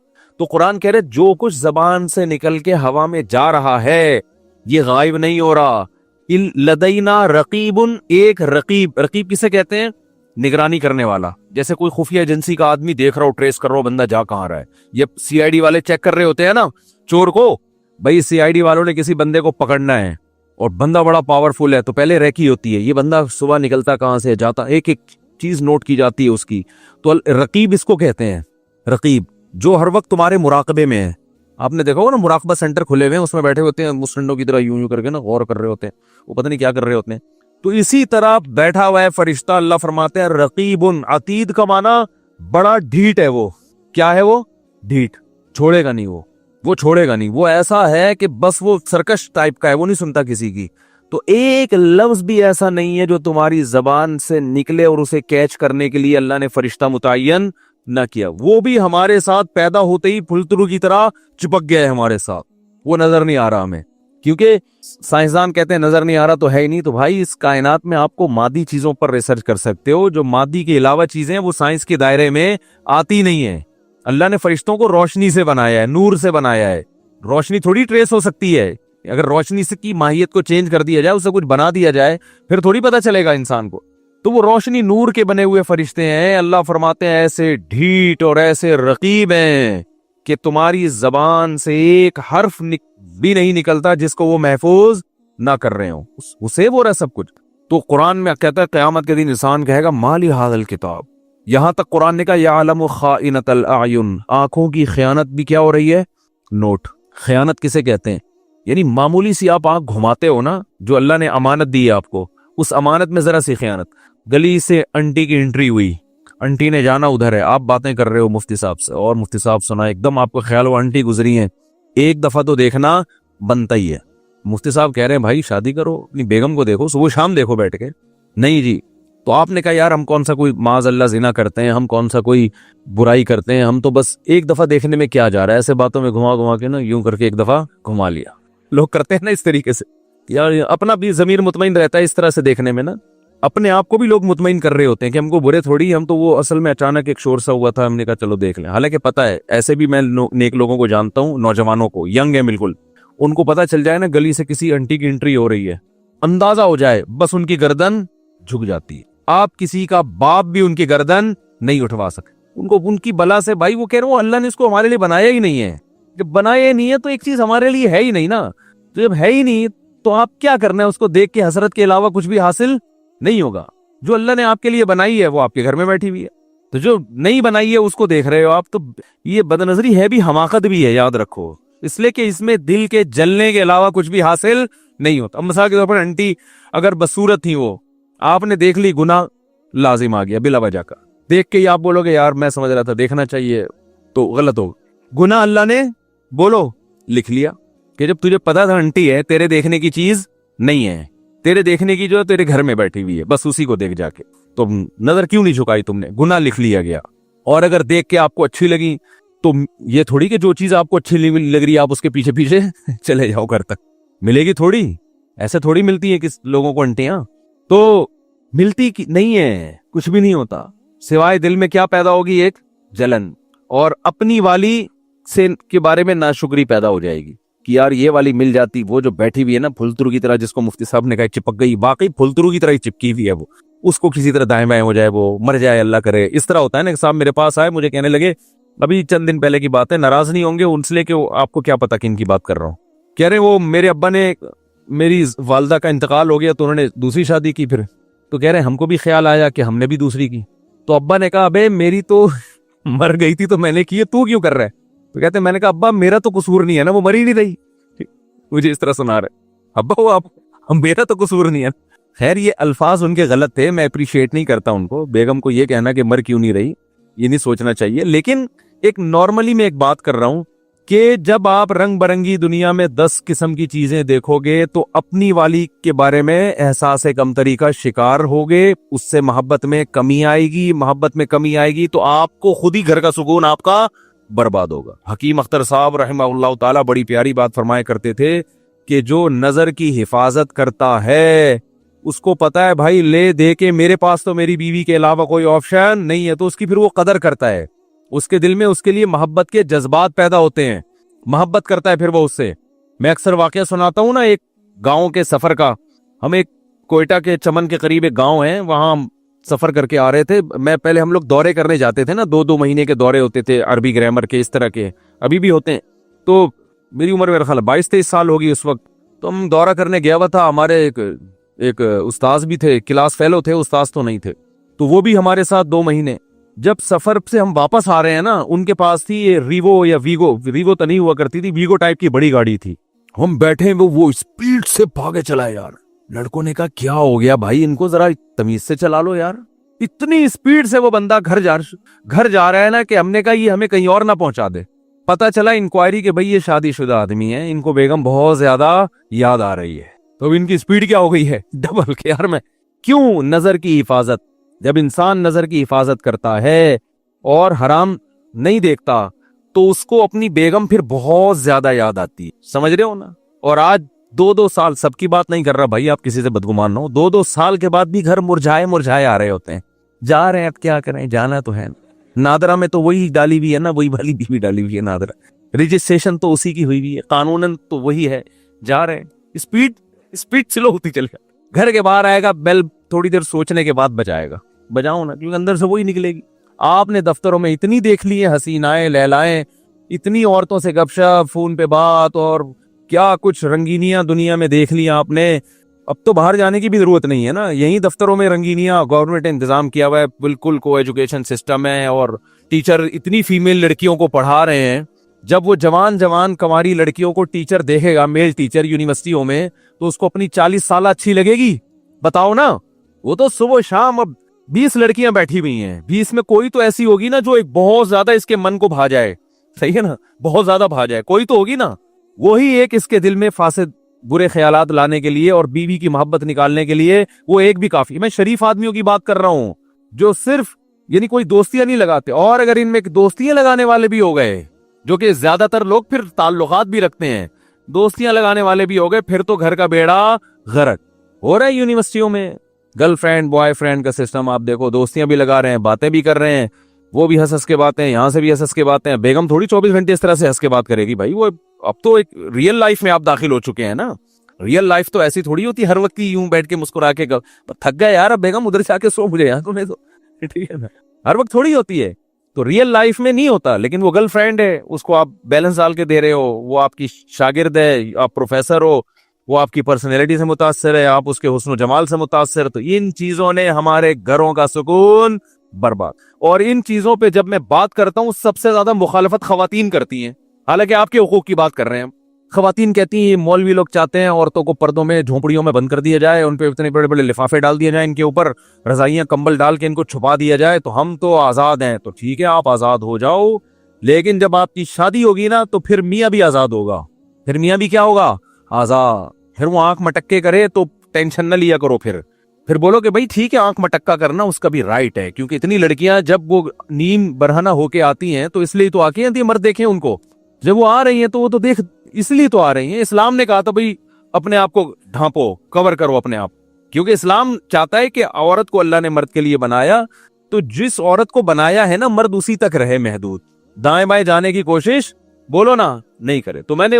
تو قرآن کہہ رہے جو کچھ زبان سے نکل کے ہوا میں جا رہا ہے یہ غائب نہیں ہو رہا. لدینا رقیب, ایک رقیب. رقیب کسے کہتے ہیں؟ نگرانی کرنے والا. جیسے کوئی خفیہ ایجنسی کا آدمی دیکھ رہا ہو, ٹریس کر رہا ہو بندہ جا کہاں رہا ہے. یہ سی آئی ڈی والے چیک کر رہے ہوتے ہیں نا چور کو. بھائی سی آئی ڈی والوں نے کسی بندے کو پکڑنا ہے اور بندہ بڑا پاورفل ہے تو پہلے ریکی ہوتی ہے, یہ بندہ صبح نکلتا کہاں سے جاتا, ایک ایک چیز نوٹ کی جاتی ہے اس کی. تو رقیب اس کو کہتے ہیں. رقیب جو ہر وقت تمہارے مراقبے میں ہے. آپ نے دیکھا ہوگا نا مراقبہ سینٹر کھلے ہوئے ہیں, اس میں بیٹھے ہوتے ہیں مسٹنڈوں کی طرح یوں کر کے نا غور کر رہے ہوتے ہیں, وہ پتہ نہیں کیا کر رہے ہوتے ہیں. تو اسی طرح بیٹھا ہوا ہے فرشتہ. اللہ فرماتے ہیں رقیب عتید کا معنی بڑا ڈھیٹ ہے. وہ کیا ہے؟ وہ ڈھیٹ, چھوڑے گا نہیں. وہ چھوڑے گا نہیں. وہ ایسا ہے کہ بس وہ سرکش ٹائپ کا ہے, وہ نہیں سنتا کسی کی. تو ایک لفظ بھی ایسا نہیں ہے جو تمہاری زبان سے نکلے اور اسے کیچ کرنے کے لیے اللہ نے فرشتہ متعین نہ کیا. وہ بھی ہمارے ساتھ پیدا ہوتے ہی پھلترو کی طرح چپک گیا ہے ہمارے ساتھ. وہ نظر نہیں آ رہا ہمیں, کیونکہ سائنسدان کہتے ہیں نظر نہیں آ رہا تو ہے ہی نہیں. تو بھائی اس کائنات میں آپ کو مادی چیزوں پر ریسرچ کر سکتے ہو, جو مادی کے علاوہ چیزیں وہ سائنس کے دائرے میں آتی نہیں ہیں. اللہ نے فرشتوں کو روشنی سے بنایا ہے, نور سے بنایا ہے. روشنی تھوڑی ٹریس ہو سکتی ہے. اگر روشنی سے کی ماہیت کو چینج کر دیا جائے, اسے کچھ بنا دیا جائے, پھر تھوڑی پتہ چلے گا انسان کو. تو وہ روشنی نور کے بنے ہوئے فرشتے ہیں. اللہ فرماتے ہیں ایسے ڈھیٹ اور ایسے رقیب ہیں کہ تمہاری زبان سے ایک حرف بھی نہیں نکلتا جس کو وہ محفوظ نہ کر رہے ہوں, اسے وہ رہا سب کچھ. تو قرآن میں کہتا ہے قیامت کے دن انسان کہے گا مالی ھذا الکتاب. یہاں تک قرآن نے کہا یعلم خائنۃ الاعین, آنکھوں کی خیانت بھی کیا ہو رہی ہے؟ نوٹ. خیانت کسے کہتے ہیں؟ یعنی معمولی سی آپ آنکھ گھماتے ہو نا, جو اللہ نے امانت دی ہے آپ کو, اس امانت میں ذرا سی خیانت. گلی سے انٹی کی انٹری ہوئی, انٹی نے جانا ادھر ہے, آپ باتیں کر رہے ہو مفتی صاحب سے, اور مفتی صاحب سنا, ایک دم آپ کو خیال ہو انٹی گزری ہیں, ایک دفعہ تو دیکھنا بنتا ہی ہے. مفتی صاحب کہہ رہے ہیں بھائی شادی کرو, اپنی بیگم کو دیکھو, صبح شام دیکھو بیٹھ کے. نہیں جی. تو آپ نے کہا یار ہم کون سا کوئی معاذ اللہ زنا کرتے ہیں, ہم کون سا کوئی برائی کرتے ہیں, ہم تو بس ایک دفعہ دیکھنے میں کیا جا رہا ہے, ایسے باتوں میں گھما گھما کے نا یوں کر کے ایک دفعہ گھما لیا. لوگ کرتے ہیں نا اس طریقے سے, یار اپنا بھی ضمیر مطمئن رہتا ہے اس طرح سے دیکھنے میں نا. اپنے آپ کو بھی لوگ مطمئن کر رہے ہوتے ہیں کہ ہم کو برے تھوڑی, ہم تو وہ اصل میں اچانک ایک شور سا ہوا تھا, ہم نے کہا چلو دیکھ لیں. حالانکہ پتہ ہے ایسے بھی میں نیک لوگوں کو جانتا ہوں, نوجوانوں کو, ینگ ہے بالکل, ان کو پتہ چل جائے نا گلی سے کسی انٹی کی انٹری ہو رہی ہے, اندازہ ہو جائے, بس ان کی گردن جھک جاتی ہے. آپ کسی کا باپ بھی ان کی گردن نہیں اٹھوا سکتے. ان کو ان کی بلا سے, بھائی وہ کہہ رہے ہو اللہ نے اس کو ہمارے لیے بنایا ہی نہیں ہے. جب بنایا ہی نہیں ہے تو ایک چیز ہمارے لیے ہے ہی نہیں نا. تو جب ہے ہی نہیں تو آپ کیا کرنا ہے, اس کو دیکھ کے حسرت کے علاوہ کچھ بھی حاصل نہیں ہوگا. جو اللہ نے آپ کے لیے بنائی ہے وہ آپ کے گھر میں بیٹھی ہوئی ہے, تو جو نہیں بنائی ہے اس کو دیکھ رہے ہو آپ. تو یہ بد نظری ہے بھی, حماقت بھی ہے, یاد رکھو, اس لیے کہ اس میں دل کے جلنے کے علاوہ کچھ بھی حاصل نہیں ہوتا. اب مثال کے طور پر انٹی اگر بدصورت تھی, وہ آپ نے دیکھ لی, گناہ لازم آ گیا بلا وجہ کا. دیکھ کے ہی آپ بولو گے یار میں سمجھ رہا تھا دیکھنا چاہیے, تو غلط ہوگا. گناہ اللہ نے بولو لکھ لیا کہ جب تجھے پتا تھا انٹی ہے, تیرے دیکھنے کی چیز نہیں ہے, تیرے دیکھنے کی جو تیرے گھر میں بیٹھی ہوئی ہے, بس اسی کو دیکھ جا کے, تو نظر کیوں نہیں جھکائی تم نے, گناہ لکھ لیا گیا. اور اگر دیکھ کے آپ کو اچھی لگی تو یہ تھوڑی کہ جو چیز آپ کو اچھی لگ رہی ہے آپ اس کے پیچھے پیچھے چلے جاؤ گھر تک, ملے گی تھوڑی, ایسے تھوڑی ملتی ہے کس لوگوں کو انٹیاں, تو ملتی نہیں ہے, کچھ بھی نہیں ہوتا سوائے دل میں کیا پیدا ہوگی, ایک جلن, اور اپنی والی سے کے بارے میں ناشکری پیدا ہو جائے گی کہ یار یہ والی مل جاتی, وہ جو بیٹھی ہوئی ہے نا پھلترو کی طرح, جس کو مفتی صاحب نے کہا چپک گئی, واقعی پھلترو کی طرح ہی چپکی ہوئی ہے وہ, اس کو کسی طرح دائیں بائیں ہو جائے, وہ مر جائے, اللہ کرے. اس طرح ہوتا ہے نا. صاحب میرے پاس آئے, مجھے کہنے لگے, ابھی چند دن پہلے کی بات ہے, ناراض نہیں ہوں گے ان سے لے کے, آپ کو کیا پتا کن کی بات کر رہا ہوں. کہہ رہے وہ میرے ابا نے, میری والدہ کا انتقال ہو گیا تو انہوں نے دوسری شادی کی, پھر تو کہہ رہے ہم کو بھی خیال آیا کہ ہم نے بھی دوسری کی. تو ابا نے کہا ابے میری تو مر گئی تھی تو میں نے کی ہے, تو کیوں کر رہا ہے. تو کہتے میں نے کہا ابا میرا تو قصور نہیں ہے نا, وہ مری نہیں رہی. مجھے اس طرح سنا رہے, ابا وہ آپ میرا تو قصور نہیں ہے. خیر یہ الفاظ ان کے غلط تھے, میں اپریشیٹ نہیں کرتا ان کو. بیگم کو یہ کہنا کہ مر کیوں نہیں رہی, یہ نہیں سوچنا چاہیے. لیکن ایک نارملی میں ایک بات کر رہا ہوں کہ جب آپ رنگ برنگی دنیا میں 10 قسم کی چیزیں دیکھو گے تو اپنی والی کے بارے میں احساس کمتری کا شکار ہوگے, اس سے محبت میں کمی آئے گی, محبت میں کمی آئے گی تو آپ کو خود ہی گھر کا سکون آپ کا برباد ہوگا. حکیم اختر صاحب رحمہ اللہ تعالی بڑی پیاری بات فرمایا کرتے تھے کہ جو نظر کی حفاظت کرتا ہے اس کو پتا ہے بھائی لے دے کے میرے پاس تو میری بیوی کے علاوہ کوئی آپشن نہیں ہے, تو اس کی پھر وہ قدر کرتا ہے, اس کے دل میں اس کے لیے محبت کے جذبات پیدا ہوتے ہیں, محبت کرتا ہے پھر وہ اس سے. میں اکثر واقعہ سناتا ہوں نا ایک گاؤں کے سفر کا. ہم ایک کوئٹہ کے چمن کے قریب ایک گاؤں ہے, وہاں ہم سفر کر کے آ رہے تھے. میں پہلے ہم لوگ دورے کرنے جاتے تھے نا, 2 مہینے کے دورے ہوتے تھے عربی گرامر کے, اس طرح کے ابھی بھی ہوتے ہیں. تو میری عمر میرا خیال 22-23 سال ہوگی اس وقت. تو ہم دورہ کرنے گیا ہوا تھا, ہمارے ایک استاذ بھی تھے, کلاس فیلو تھے, استاذ تو نہیں تھے, تو وہ بھی ہمارے ساتھ 2 مہینے. جب سفر سے ہم واپس آ رہے ہیں نا, ان کے پاس تھی یہ ریوو یا ویگو تو نہیں ہوا کرتی تھی, ویگو ٹائپ کی بڑی گاڑی تھی. ہم بیٹھے وہ اسپیڈ سے بھاگے چلائے یار. لڑکوں نے کہا کیا ہو گیا بھائی, ان کو ذرا تمیز سے چلا لو یار, اتنی اسپیڈ سے وہ بندہ گھر جا رہا ہے نا کہ ہم نے کہا یہ ہمیں کہیں اور نہ پہنچا دے. پتا چلا انکوائری کہ بھئی یہ شادی شدہ آدمی ہے, ان کو بیگم بہت زیادہ یاد آ رہی ہے. تو ان کی اسپیڈ کیا ہو گئی ہے ڈبل. کہ یار میں کیوں, نظر کی حفاظت. جب انسان نظر کی حفاظت کرتا ہے اور حرام نہیں دیکھتا تو اس کو اپنی بیگم پھر بہت زیادہ یاد آتی ہے, سمجھ رہے ہو نا. اور آج 2 سال, سب کی بات نہیں کر رہا بھائی, آپ کسی سے بدگمان نہ ہو, 2 سال کے بعد بھی گھر مرجھائے آ رہے ہوتے ہیں. جا رہے ہیں, اب کیا کریں, جانا تو ہے. نادرہ میں تو وہی ڈالی ہوئی ہے نا, وہی والی بیوی ڈالی ہوئی ہے نادرہ, رجسٹریشن تو اسی کی ہوئی ہوئی ہے, قانوناً تو وہی ہے. جا رہے ہیں, اسپیڈ سلو ہوتی چل گیا. گھر کے باہر آئے گا, بیل تھوڑی دیر سوچنے کے بعد بجائے گا. بجاؤ نا, کیونکہ اندر سے وہی نکلے گی. آپ نے دفتروں میں اتنی دیکھ لی ہے حسینائیں لیلائیں, اتنی عورتوں سے گپ شپ, فون پہ بات, اور کیا کچھ رنگینیاں دنیا میں دیکھ لی آپ نے. اب تو باہر جانے کی بھی ضرورت نہیں ہے نا, یہیں دفتروں میں رنگینیاں گورنمنٹ نے انتظام کیا ہوا ہے, بالکل کو ایجوکیشن سسٹم ہے, اور ٹیچر اتنی فیمیل لڑکیوں کو پڑھا رہے ہیں. جب وہ جوان کنواری لڑکیوں کو ٹیچر دیکھے گا, میل ٹیچر یونیورسٹیوں میں, تو اس کو اپنی 40 سالہ اچھی لگے گی؟ بتاؤ نا. وہ تو صبح شام اب 20 لڑکیاں بیٹھی ہوئی ہیں, 20 میں کوئی تو ایسی ہوگی نا جو ایک بہت زیادہ اس کے من کو بھا جائے, صحیح ہے نا, بہت زیادہ بھا جائے, کوئی تو ہوگی نا. وہی ایک اس کے دل میں فاسد برے خیالات لانے کے لیے اور بیوی کی محبت نکالنے کے لیے وہ ایک بھی کافی. میں شریف آدمیوں کی بات کر رہا ہوں جو صرف یعنی کوئی دوستیاں نہیں لگاتے, اور اگر ان میں دوستیاں لگانے والے بھی ہو گئے, جو کہ زیادہ تر لوگ پھر تعلقات بھی رکھتے ہیں, دوستیاں لگانے والے بھی ہو گئے, پھر تو گھر کا بیڑا غرق ہو رہا ہے. یونیورسٹیوں میں گرل فرینڈ بوائے فرینڈ کا سسٹم آپ دیکھو, دوستیاں بھی لگا رہے ہیں, باتیں بھی کر رہے ہیں, وہ بھی ہنس کے باتیں, یہاں سے بھی ہنس کے باتیں. بیگم تھوڑی 24 گھنٹے اس طرح سے ہنس کے بات کرے گی بھائی, وہ اب تو ایک ریئل لائف میں آپ داخل ہو چکے ہیں نا. ریئل لائف تو ایسی تھوڑی ہوتی ہر وقت یوں بیٹھ کے مسکرا کے تھک گئے یار, اب بیگم ادھر سے آ کے سو, مجھے یہاں تو نہیں, تو ٹھیک ہے نا, ہر وقت تھوڑی ہوتی ہے. تو ریئل لائف میں نہیں ہوتا. لیکن وہ گرل فرینڈ ہے, اس کو آپ بیلنس ڈال کے دے رہے ہو, وہ آپ کی شاگرد ہے, آپ پروفیسر ہو, وہ آپ کی پرسنالٹی سے متاثر ہے, آپ اس کے حسن و جمال سے متاثر. تو ان چیزوں نے ہمارے گھروں کا سکون برباد. اور ان چیزوں پہ جب میں بات کرتا ہوں سب سے زیادہ مخالفت خواتین کرتی ہیں, حالانکہ آپ کے حقوق کی بات کر رہے ہیں. خواتین کہتی ہیں مولوی لوگ چاہتے ہیں عورتوں کو پردوں میں جھونپڑیوں میں بند کر دیا جائے, ان پہ اتنے بڑے بڑے لفافے ڈال دیے جائیں, ان کے اوپر رضائیاں کمبل ڈال کے ان کو چھپا دیا جائے, تو ہم تو آزاد ہیں. تو ٹھیک ہے, آپ آزاد ہو جاؤ, لیکن جب آپ کی شادی ہوگی نا تو پھر میاں بھی آزاد ہوگا. پھر میاں بھی کیا ہوگا, آزاد. پھر وہ آنکھ مٹکے کرے تو ٹینشن نہ لیا کرو, پھر بولو کہ بھائی ٹھیک ہے, آنکھ مٹکا کرنا اس کا بھی رائٹ ہے, کیونکہ اتنی لڑکیاں جب وہ نیم برہنہ ہو کے آتی ہیں تو اس لیے تو آتی ہیں, مرد دیکھیں ان کو, جب وہ آ رہی ہیں تو وہ تو دیکھ اس لیے تو آ رہی ہیں. اسلام نے کہا تھا بھئی اپنے آپ کو ڈھانپو, کور کرو اپنے آپ, کیونکہ اسلام چاہتا ہے کہ عورت کو اللہ نے مرد کے لیے بنایا, تو جس عورت کو بنایا ہے نا مرد اسی تک رہے محدود, دائیں بائیں جانے کی کوشش بولو نا نہیں کرے. تو میں نے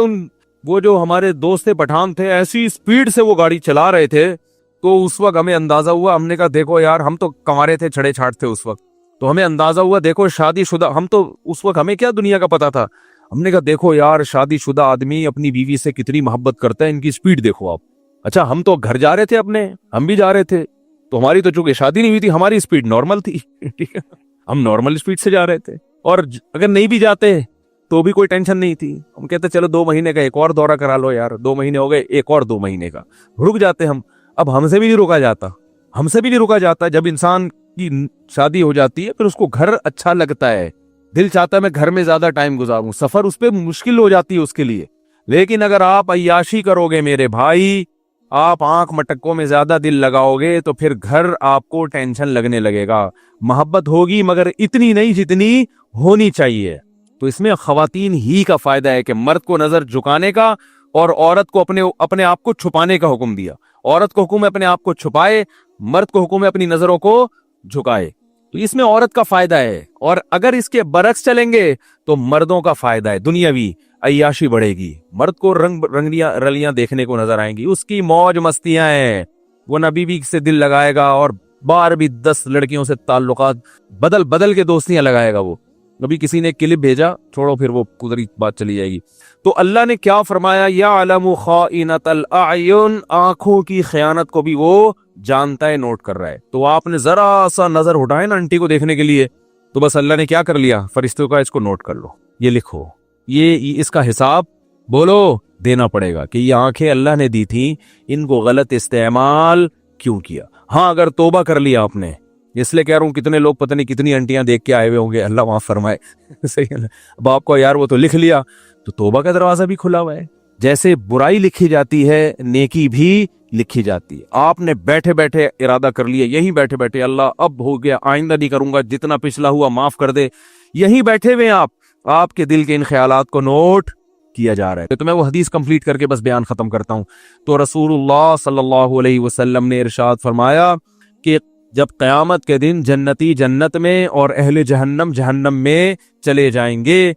وہ جو ہمارے دوست پٹھان تھے, ایسی اسپیڈ سے وہ گاڑی چلا رہے تھے, تو اس وقت ہمیں اندازہ ہوا, ہم نے کہا دیکھو یار, ہم تو کنوارے تھے, چھڑے چھاٹ تھے اس وقت, تو ہمیں اندازہ ہوا دیکھو شادی شدہ, ہم تو اس وقت ہمیں کیا دنیا کا پتا تھا, ہم نے کہا دیکھو یار شادی شدہ آدمی اپنی بیوی سے کتنی محبت کرتا ہے, ان کی سپیڈ دیکھو آپ. اچھا ہم تو گھر جا رہے تھے اپنے, ہم بھی جا رہے تھے, تو ہماری تو چونکہ شادی نہیں ہوئی تھی, ہماری سپیڈ نارمل تھی, ٹھیک ہے, ہم نارمل سپیڈ سے جا رہے تھے, اور اگر نہیں بھی جاتے تو بھی کوئی ٹینشن نہیں تھی. ہم کہتے چلو 2 مہینے کا ایک اور دورہ کرا لو یار, 2 مہینے ہو گئے, ایک اور 2 مہینے کا رک جاتے ہم. اب ہم سے بھی نہیں رکا جاتا, جب انسان کی شادی ہو جاتی ہے، پھر اس کو گھر اچھا لگتا ہے، دل چاہتا ہے میں گھر میں زیادہ ٹائم گزاروں، سفر اس پہ مشکل ہو جاتی ہے اس کے لیے۔ لیکن اگر آپ عیاشی کرو گے میرے بھائی، آپ آنکھ مٹکوں میں زیادہ دل لگاؤ گے تو پھر گھر آپ کو ٹینشن لگنے لگے گا۔ محبت ہوگی مگر اتنی نہیں جتنی ہونی چاہیے۔ تو اس میں خواتین ہی کا فائدہ ہے کہ مرد کو نظر جھکانے کا اور عورت کو اپنے آپ کو چھپانے کا حکم دیا۔ عورت کو حکم ہے اپنے آپ کو چھپائے، مرد کو حکم ہے اپنی نظروں کو جھکائے۔ تو اس میں عورت کا فائدہ ہے، اور اگر اس کے برعکس چلیں گے تو مردوں کا فائدہ ہے، دنیاوی عیاشی بڑھے گی، مرد کو رنگ رنگیاں رلیاں دیکھنے کو نظر آئیں گی، اس کی موج مستیاں ہیں، وہ نہ بیوی سے دل لگائے گا اور بار بھی 10 لڑکیوں سے تعلقات بدل بدل کے دوستیاں لگائے گا۔ وہ کبھی کسی نے کلپ بھیجا، چھوڑو پھر وہ قدرتی بات چلی جائے گی۔ تو اللہ نے کیا فرمایا، یعلم خائنۃ الاعین، آنکھوں کی خیانت کو بھی وہ جانتا ہے، نوٹ کر رہا ہے۔ تو آپ نے ذرا سا نظر اٹھائے نا انٹی کو دیکھنے کے لیے، تو بس اللہ نے کیا کر لیا، فرشتوں کا اس کو نوٹ کر لو، یہ لکھو، یہ اس کا حساب بولو دینا پڑے گا کہ یہ آنکھیں اللہ نے دی تھی، ان کو غلط استعمال کیوں کیا۔ ہاں اگر توبہ کر لیا آپ نے، اس لیے کہہ رہا ہوں کتنے لوگ پتہ نہیں کتنی انٹیاں دیکھ کے آئے ہوئے ہوں گے، اللہ معاف فرمائے۔ صحیح ہے، اب آپ کو یار وہ تو لکھ لیا، تو توبہ کا دروازہ بھی کھلا ہوا ہے۔ جیسے برائی لکھی جاتی ہے، نیکی بھی لکھی جاتی ہے۔ آپ نے بیٹھے بیٹھے ارادہ کر لیا، یہیں بیٹھے بیٹھے اللہ اب ہو گیا، آئندہ نہیں کروں گا، جتنا پچھلا ہوا معاف کر دے، یہیں بیٹھے ہوئے آپ کے دل کے ان خیالات کو نوٹ کیا جا رہا ہے۔ تو میں وہ حدیث کمپلیٹ کر کے بس بیان ختم کرتا ہوں۔ تو رسول اللہ صلی اللہ علیہ وسلم نے ارشاد فرمایا کہ جب قیامت کے دن جنتی جنت میں اور اہل جہنم جہنم میں چلے جائیں گے،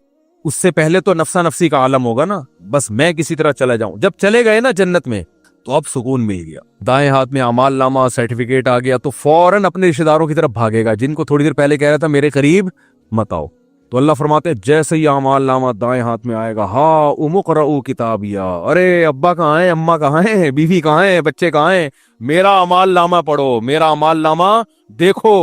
اس سے پہلے تو نفسا نفسی کا عالم ہوگا نا، بس میں کسی طرح چلا جاؤں۔ جب چلے گئے نا جنت میں تو اب سکون مل گیا، دائیں ہاتھ میں اعمال نامہ سرٹیفکیٹ آ گیا، تو فوراً اپنے رشتے داروں کی طرف بھاگے گا جن کو تھوڑی دیر پہلے کہہ رہا تھا میرے قریب مت آؤ۔ تو اللہ فرماتے ہیں جیسے ہی اعمال نامہ دائیں ہاتھ میں آئے گا، ہاں اقرؤ کتابیا، ارے ابا کہاں ہیں، اماں کہاں ہیں، بیوی کہاں ہیں، بچے کہاں ہیں، میرا اعمال نامہ پڑھو، میرا اعمال نامہ دیکھو،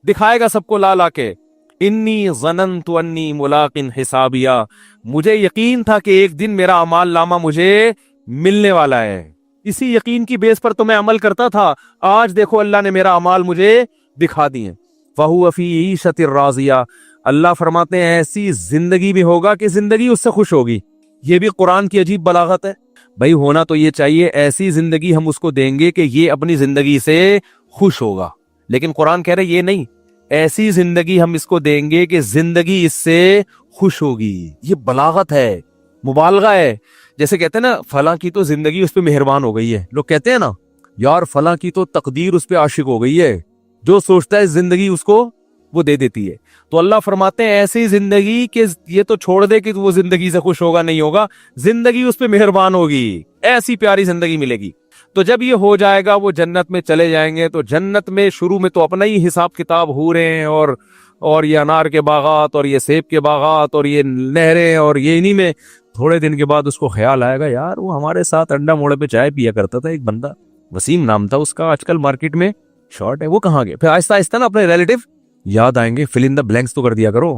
دکھائے گا سب کو لا لا کے۔ انی ظننت انی ملاق حسابیا، مجھے یقین تھا کہ ایک دن میرا اعمال نامہ مجھے ملنے والا ہے، اسی یقین کی بیس پر تو میں عمل کرتا تھا، آج دیکھو اللہ نے میرا اعمال مجھے دکھا دیے۔ فہو فی عیشۃ راضیہ، اللہ فرماتے ہیں ایسی زندگی بھی ہوگا کہ زندگی اس سے خوش ہوگی۔ یہ بھی قرآن کی عجیب بلاغت ہے، بھائی ہونا تو یہ چاہیے ایسی زندگی ہم اس کو دیں گے کہ یہ اپنی زندگی سے خوش ہوگا، لیکن قرآن کہہ رہے یہ نہیں، ایسی زندگی ہم اس کو دیں گے کہ زندگی اس سے خوش ہوگی۔ یہ بلاغت ہے، مبالغہ ہے۔ جیسے کہتے ہیں نا فلاں کی تو زندگی اس پہ مہربان ہو گئی ہے، لوگ کہتے ہیں نا یار فلاں کی تو تقدیر اس پہ عاشق ہو گئی ہے، جو سوچتا ہے زندگی اس کو وہ دے دیتی ہے۔ تو اللہ فرماتے ہیں ایسی زندگی کہ یہ تو چھوڑ دے کہ وہ زندگی سے خوش ہوگا نہیں ہوگا، زندگی اس پہ مہربان ہوگی، ایسی پیاری زندگی ملے گی۔ تو جب یہ ہو جائے گا وہ جنت میں چلے جائیں گے، تو جنت میں شروع میں تو اپنا ہی حساب کتاب ہو رہے ہیں، اور یہ انار کے باغات اور یہ سیب کے باغات اور یہ نہریں اور یہ انہی میں تھوڑے دن کے بعد اس کو خیال آئے گا یار وہ ہمارے ساتھ انڈا موڑے پہ چائے پیا کرتا تھا ایک بندہ، وسیم نام تھا اس کا، آج کل مارکیٹ میں شارٹ ہے، وہ کہاں گئے؟ پھر آہستہ آہستہ نا اپنے ریلیٹو یاد آئیں گے، فل ان دا بلینکس تو کر دیا کرو،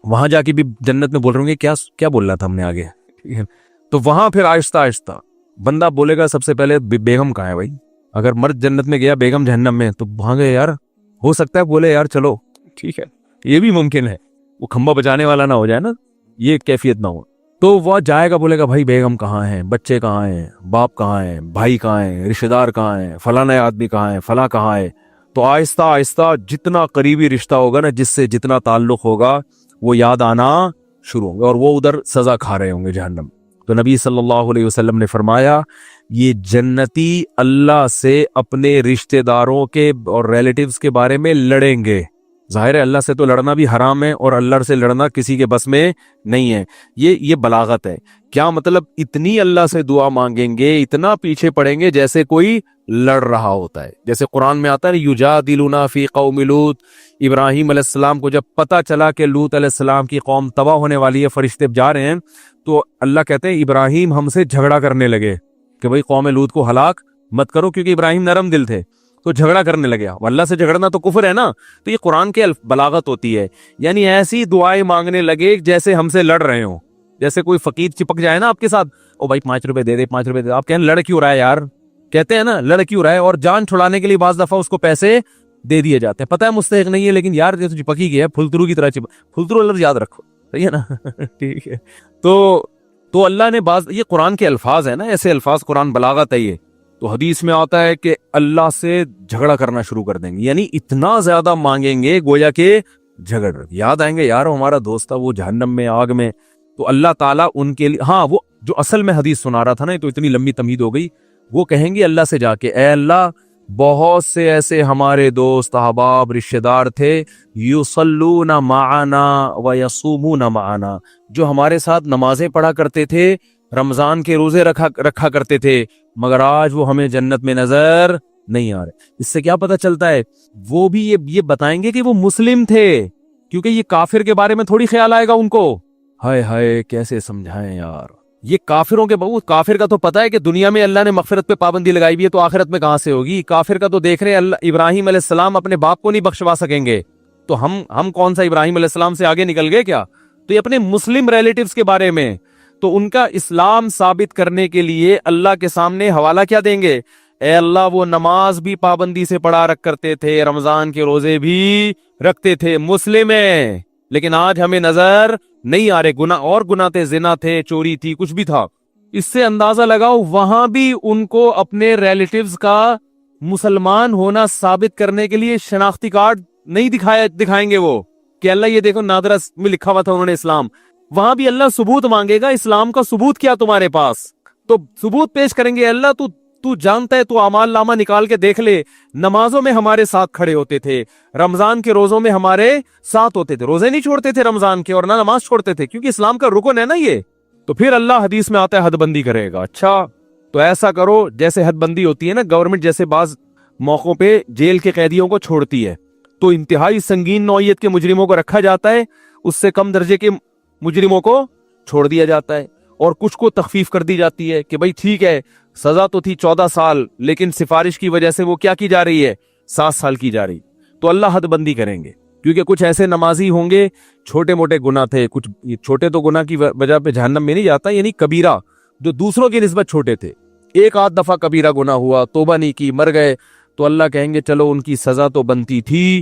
وہاں جا کے بھی جنت میں بول رہے ہوں گے کیا بولنا تھا ہم نے آگے، ٹھیک ہے؟ تو وہاں پھر آہستہ آہستہ بندہ بولے گا سب سے پہلے بیگم کہاں ہے بھائی، اگر مرد جنت میں گیا بیگم جہنم میں تو وہاں گئے یار، ہو سکتا ہے بولے یار چلو ٹھیک ہے، یہ بھی ممکن ہے وہ کھمبا بچانے والا نہ ہو جائے نا، یہ کیفیت نہ ہو، تو وہ جائے گا بولے گا بھائی بیگم کہاں ہیں، بچے کہاں ہیں، باپ کہاں ہیں، بھائی کہاں ہیں، رشتہ دار کہاں ہیں، فلاں آدمی کہاں ہے، فلاں کہاں ہے۔ تو آہستہ آہستہ جتنا قریبی رشتہ ہوگا نا، جس سے جتنا تعلق ہوگا وہ یاد آنا شروع ہوں گے، اور وہ ادھر سزا کھا رہے ہوں گے جہنم۔ تو نبی صلی اللہ علیہ وسلم نے فرمایا یہ جنتی اللہ سے اپنے رشتہ داروں کے اور ریلیٹیوز کے بارے میں لڑیں گے، ظاہر ہے اللہ سے تو لڑنا بھی حرام ہے، اور اللہ سے لڑنا کسی کے بس میں نہیں ہے، یہ بلاغت ہے۔ کیا مطلب؟ اتنی اللہ سے دعا مانگیں گے، اتنا پیچھے پڑیں گے جیسے کوئی لڑ رہا ہوتا ہے۔ جیسے قرآن میں آتا ہے یجادلونا فی قوم لوط، ابراہیم علیہ السلام کو جب پتہ چلا کہ لوط علیہ السلام کی قوم تباہ ہونے والی ہے، فرشتے جا رہے ہیں، تو اللہ کہتے ہیں ابراہیم ہم سے جھگڑا کرنے لگے کہ بھئی قوم لوط کو ہلاک مت کرو، کیونکہ ابراہیم نرم دل تھے، تو جھگڑا کرنے لگے۔ اللہ سے جھگڑنا تو کفر ہے نا، تو یہ قرآن کے بلاغت ہوتی ہے، یعنی ایسی دعائیں مانگنے لگے جیسے ہم سے لڑ رہے ہوں، جیسے کوئی فقیر چپک جائے نا آپ کے ساتھ، او بھائی 5 روپے دے دے، 5 روپے دے دے، آپ کہیں لڑ کیوں رہا ہے یار، کہتے ہیں نا لڑ کیوں رہا ہے، اور جان چھڑانے کے لیے بعض دفعہ اس کو پیسے دے دیے جاتے ہیں. پتہ ہے مستحق نہیں ہے لیکن یار یہ تو چپکی گیا ہے پھلترو کی طرح پھلترو لفظ یاد رکھو, صحیح ہے نا. ٹھیک ہے. تو اللہ نے بعض یہ قرآن کے الفاظ ہیں نا, ایسے الفاظ قرآن بلاغت ہے یہ. تو حدیث میں آتا ہے کہ اللہ سے جھگڑا کرنا شروع کر دیں گے, یعنی اتنا زیادہ مانگیں گے گویا کہ جھگڑ یاد آئیں گے, یار ہمارا دوست تھا وہ جہنم میں آگ میں. تو اللہ تعالیٰ ان کے لیے, ہاں وہ جو اصل میں حدیث سنا رہا تھا نا, تو اتنی لمبی تمہید ہو گئی, وہ کہیں گے اللہ سے جا کے اے اللہ بہت سے ایسے ہمارے دوست احباب رشتہ دار تھے یصلون معنا ویصومون معنا, جو ہمارے ساتھ نمازیں پڑھا کرتے تھے, رمضان کے روزے رکھا کرتے تھے, مگر آج وہ ہمیں جنت میں نظر نہیں آ رہے. اس سے کیا پتہ چلتا ہے, وہ بھی یہ بتائیں گے کہ وہ مسلم تھے, کیونکہ یہ کافر کے بارے میں تھوڑی خیال آئے گا ان کو. ہائے ہائے کیسے سمجھائیں یار, یہ کافروں کے بہت, کافر کا تو پتہ ہے کہ دنیا میں اللہ نے مغفرت پہ پابندی لگائی ہوئی ہے, تو آخرت میں کہاں سے ہوگی. کافر کا تو دیکھ رہے ہیں اللہ ابراہیم علیہ السلام اپنے باپ کو نہیں بخشوا سکیں گے, تو ہم کون سا ابراہیم علیہ السلام سے آگے نکل گئے کیا. تو یہ اپنے مسلم ریلیٹیوز کے بارے میں, تو ان کا اسلام ثابت کرنے کے لیے اللہ کے سامنے حوالہ کیا دیں گے, اے اللہ وہ نماز بھی پابندی سے پڑھا کرتے تھے, رمضان کے روزے بھی رکھتے تھے, مسلم ہیں, لیکن آج ہمیں نظر نہیں آ رہے, گناہ اور گناہ تھے, زنا تھے, چوری تھی, کچھ بھی تھا. اس سے اندازہ لگاؤ وہاں بھی ان کو اپنے ریلیٹیوز کا مسلمان ہونا ثابت کرنے کے لیے شناختی کارڈ نہیں دکھائیں گے وہ, کہ اللہ یہ دیکھو نادرا میں لکھا ہوا تھا انہوں نے اسلام. وہاں بھی اللہ ثبوت مانگے گا, اسلام کا ثبوت کیا تمہارے پاس, تو ثبوت پیش کریں گے, اللہ تو جانتا ہے, تو اعمال نامہ نکال کے دیکھ لے, نمازوں میں ہمارے ساتھ کھڑے ہوتے تھے, رمضان کے روزوں میں ہمارے ساتھ ہوتے تھے, روزے نہیں چھوڑتے تھے رمضان کے, اور نہ نماز چھوڑتے تھے, کیونکہ اسلام کا رکن ہے نا یہ. تو پھر اللہ حدیث میں آتا ہے حد بندی کرے گا. اچھا تو ایسا کرو جیسے حد بندی ہوتی ہے نا, گورنمنٹ جیسے بعض موقعوں پہ جیل کے قیدیوں کو چھوڑتی ہے, تو انتہائی سنگین نوعیت کے مجرموں کو رکھا جاتا ہے, اس سے کم درجے کے مجرموں کو چھوڑ دیا جاتا ہے, اور کچھ کو تخفیف کر دی جاتی ہے کہ بھائی ٹھیک ہے سزا تو تھی 14 سال, لیکن سفارش کی وجہ سے وہ کیا کی جا رہی ہے, 7 سال کی جا رہی. تو اللہ حد بندی کریں گے, کیونکہ کچھ ایسے نمازی ہوں گے چھوٹے موٹے گناہ تھے, کچھ چھوٹے تو گناہ کی وجہ پہ جہنم میں نہیں جاتا, یعنی کبیرہ جو دوسروں کی نسبت چھوٹے تھے, ایک آدھ دفعہ کبیرہ گناہ ہوا, توبہ نہیں کی, مر گئے, تو اللہ کہیں گے چلو ان کی سزا تو بنتی تھی,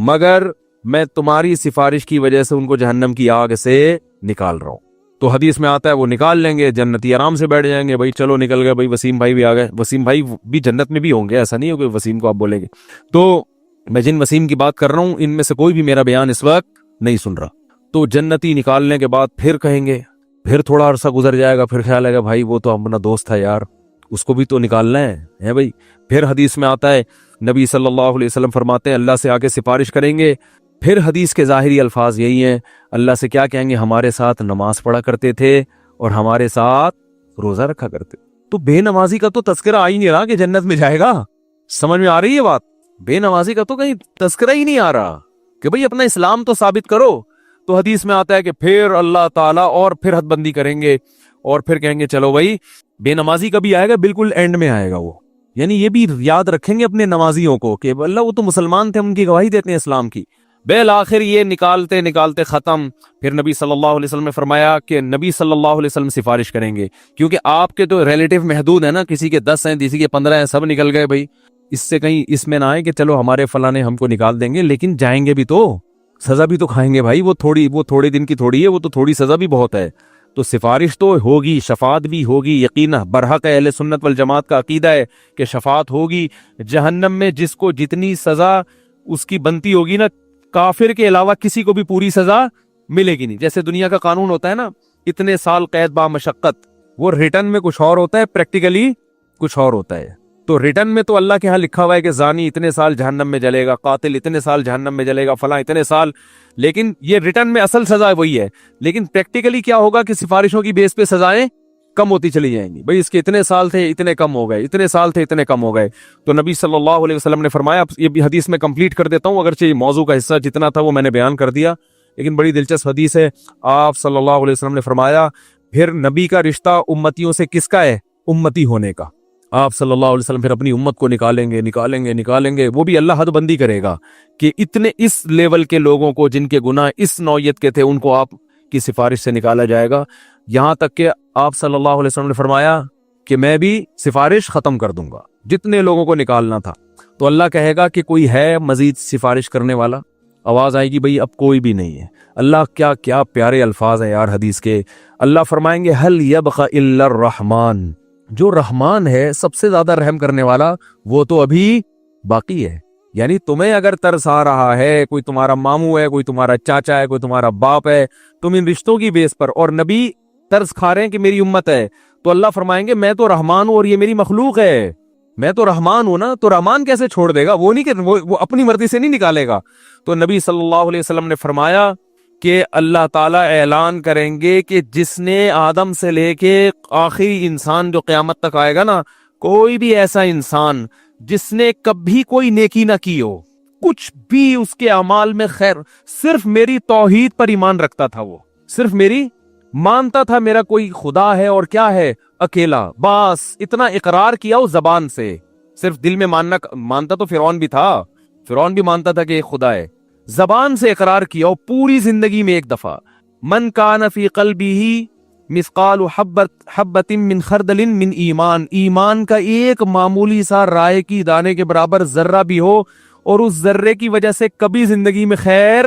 مگر میں تمہاری سفارش کی وجہ سے ان کو جہنم کی آگ سے نکال رہا ہوں. تو حدیث میں آتا ہے وہ نکال لیں گے, جنتی آرام سے بیٹھ جائیں گے, بھائی چلو نکل گئے, بھائی وسیم بھائی بھی آ گئے. وسیم بھائی بھی جنت میں بھی ہوں گے, ایسا نہیں ہو کہ وسیم کو آپ بولیں گے. تو میں جن وسیم کی بات کر رہا ہوں ان میں سے کوئی بھی میرا بیان اس وقت نہیں سن رہا. تو جنتی نکالنے کے بعد پھر کہیں گے, پھر تھوڑا عرصہ گزر جائے گا, پھر خیال آئے گا بھائی وہ تو اپنا دوست تھا یار, اس کو بھی تو نکالنا ہے بھائی. پھر حدیث میں آتا ہے نبی صلی اللہ علیہ وسلم فرماتے ہیں اللہ سے آ کے سفارش کریں گے. پھر حدیث کے ظاہری الفاظ یہی ہیں, اللہ سے کیا کہیں گے, ہمارے ساتھ نماز پڑھا کرتے تھے اور ہمارے ساتھ روزہ رکھا کرتے. تو بے نمازی کا تو تذکرہ آ ہی نہیں رہا کہ جنت میں جائے گا. سمجھ میں آ رہی ہے بات, بے نمازی کا تو کہیں تذکرہ ہی نہیں آ رہا کہ بھئی اپنا اسلام تو ثابت کرو. تو حدیث میں آتا ہے کہ پھر اللہ تعالیٰ اور پھر حد بندی کریں گے, اور پھر کہیں گے چلو بھائی بے نمازی کا بھی آئے گا, بالکل اینڈ میں آئے گا وہ, یعنی یہ بھی یاد رکھیں گے اپنے نمازیوں کو کہ اللہ وہ تو مسلمان تھے, ان کی گواہی دیتے ہیں اسلام کی. بالآخر یہ نکالتے ختم. پھر نبی صلی اللہ علیہ وسلم نے فرمایا کہ نبی صلی اللہ علیہ وسلم سفارش کریں گے, کیونکہ آپ کے تو ریلیٹیو محدود ہیں نا, کسی کے 10 ہیں, کسی کے 15 ہیں, سب نکل گئے بھائی. اس سے کہیں اس میں نہ آئے کہ چلو ہمارے فلاں نے ہم کو نکال دیں گے, لیکن جائیں گے بھی تو سزا بھی تو کھائیں گے بھائی. وہ تھوڑے دن کی تھوڑی ہے, وہ تو تھوڑی سزا بھی بہت ہے. تو سفارش تو ہوگی, شفاعت بھی ہوگی, یقینا برحق اہل سنت والجماعت کا عقیدہ ہے کہ شفاعت ہوگی. جہنم میں جس کو جتنی سزا اس کی بنتی ہوگی نا, کافر کے علاوہ کسی کو بھی پوری سزا ملے گی نہیں. جیسے دنیا کا قانون ہوتا ہے نا, اتنے سال قید با مشقت, وہ ریٹن میں کچھ اور ہوتا ہے, پریکٹیکلی کچھ اور ہوتا ہے. تو ریٹن میں تو اللہ کے ہاں لکھا ہوا ہے کہ زانی اتنے سال جہنم میں جلے گا, قاتل اتنے سال جہنم میں جلے گا, فلاں اتنے سال, لیکن یہ ریٹن میں اصل سزا وہی ہے. لیکن پریکٹیکلی کیا ہوگا کہ سفارشوں کی بیس پہ سزائیں کم ہوتی چلی جائیں گی. بھئی اس کے اتنے سال تھے, اتنے کم ہو گئے, اتنے سال تھے, اتنے کم ہو گئے. تو نبی صلی اللہ علیہ وسلم نے فرمایا, یہ بھی حدیث میں کمپلیٹ کر دیتا ہوں, اگرچہ یہ موضوع کا حصہ جتنا تھا وہ میں نے بیان کر دیا, لیکن بڑی دلچسپ حدیث ہے. آپ صلی اللہ علیہ وسلم نے فرمایا پھر نبی کا رشتہ امتیوں سے کس کا ہے, امتی ہونے کا. آپ صلی اللہ علیہ وسلم پھر اپنی امت کو نکالیں گے. وہ بھی اللہ حد بندی کرے گا کہ اتنے اس لیول کے لوگوں کو جن کے گناہ اس نوعیت کے تھے ان کو آپ کی سفارش سے نکالا جائے گا. یہاں تک کہ آپ صلی اللہ علیہ وسلم نے فرمایا کہ میں بھی سفارش ختم کر دوں گا, جتنے لوگوں کو نکالنا تھا. تو اللہ کہے گا کہ کوئی ہے مزید سفارش کرنے والا؟ آواز آئے گی بھئی اب کوئی بھی نہیں ہے۔ اللہ کیا کیا پیارے الفاظ ہیں یار حدیث کے۔ اللہ فرمائیں گے حل یبق الا الرحمن، جو رحمان ہے سب سے زیادہ رحم کرنے والا وہ تو ابھی باقی ہے۔ یعنی تمہیں اگر ترس آ رہا ہے، کوئی تمہارا ماموں ہے، کوئی تمہارا چاچا ہے، کوئی تمہارا باپ ہے، تم ان رشتوں کی بیس پر، اور نبی ترس کھا رہے ہیں کہ میری امت ہے، تو اللہ فرمائیں گے میں تو رحمان ہوں اور یہ میری مخلوق ہے، میں تو رحمان ہوں نا، تو رحمان کیسے چھوڑ دے گا؟ وہ نہیں کہ وہ اپنی مرضی سے نہیں نکالے گا۔ تو نبی صلی اللہ علیہ وسلم نے فرمایا کہ اللہ تعالیٰ اعلان کریں گے کہ جس نے آدم سے لے کے آخری انسان جو قیامت تک آئے گا نا، کوئی بھی ایسا انسان جس نے کبھی کوئی نیکی نہ کی ہو، کچھ بھی اس کے اعمال میں خیر، صرف میری توحید پر ایمان رکھتا تھا، وہ صرف میری مانتا تھا میرا کوئی خدا ہے اور کیا ہے اکیلا، بس اتنا اقرار کیا اس زبان سے، صرف دل میں مانتا تو فرعون بھی تھا، فرعون بھی مانتا تھا کہ ایک خدا ہے، زبان سے اقرار کیا اور پوری زندگی میں ایک دفعہ، من کان فی قلبہ مثقال حبۃ من خردل من ایمان، ایمان کا ایک معمولی سا رائے کی دانے کے برابر ذرہ بھی ہو اور اس ذرے کی وجہ سے کبھی زندگی میں خیر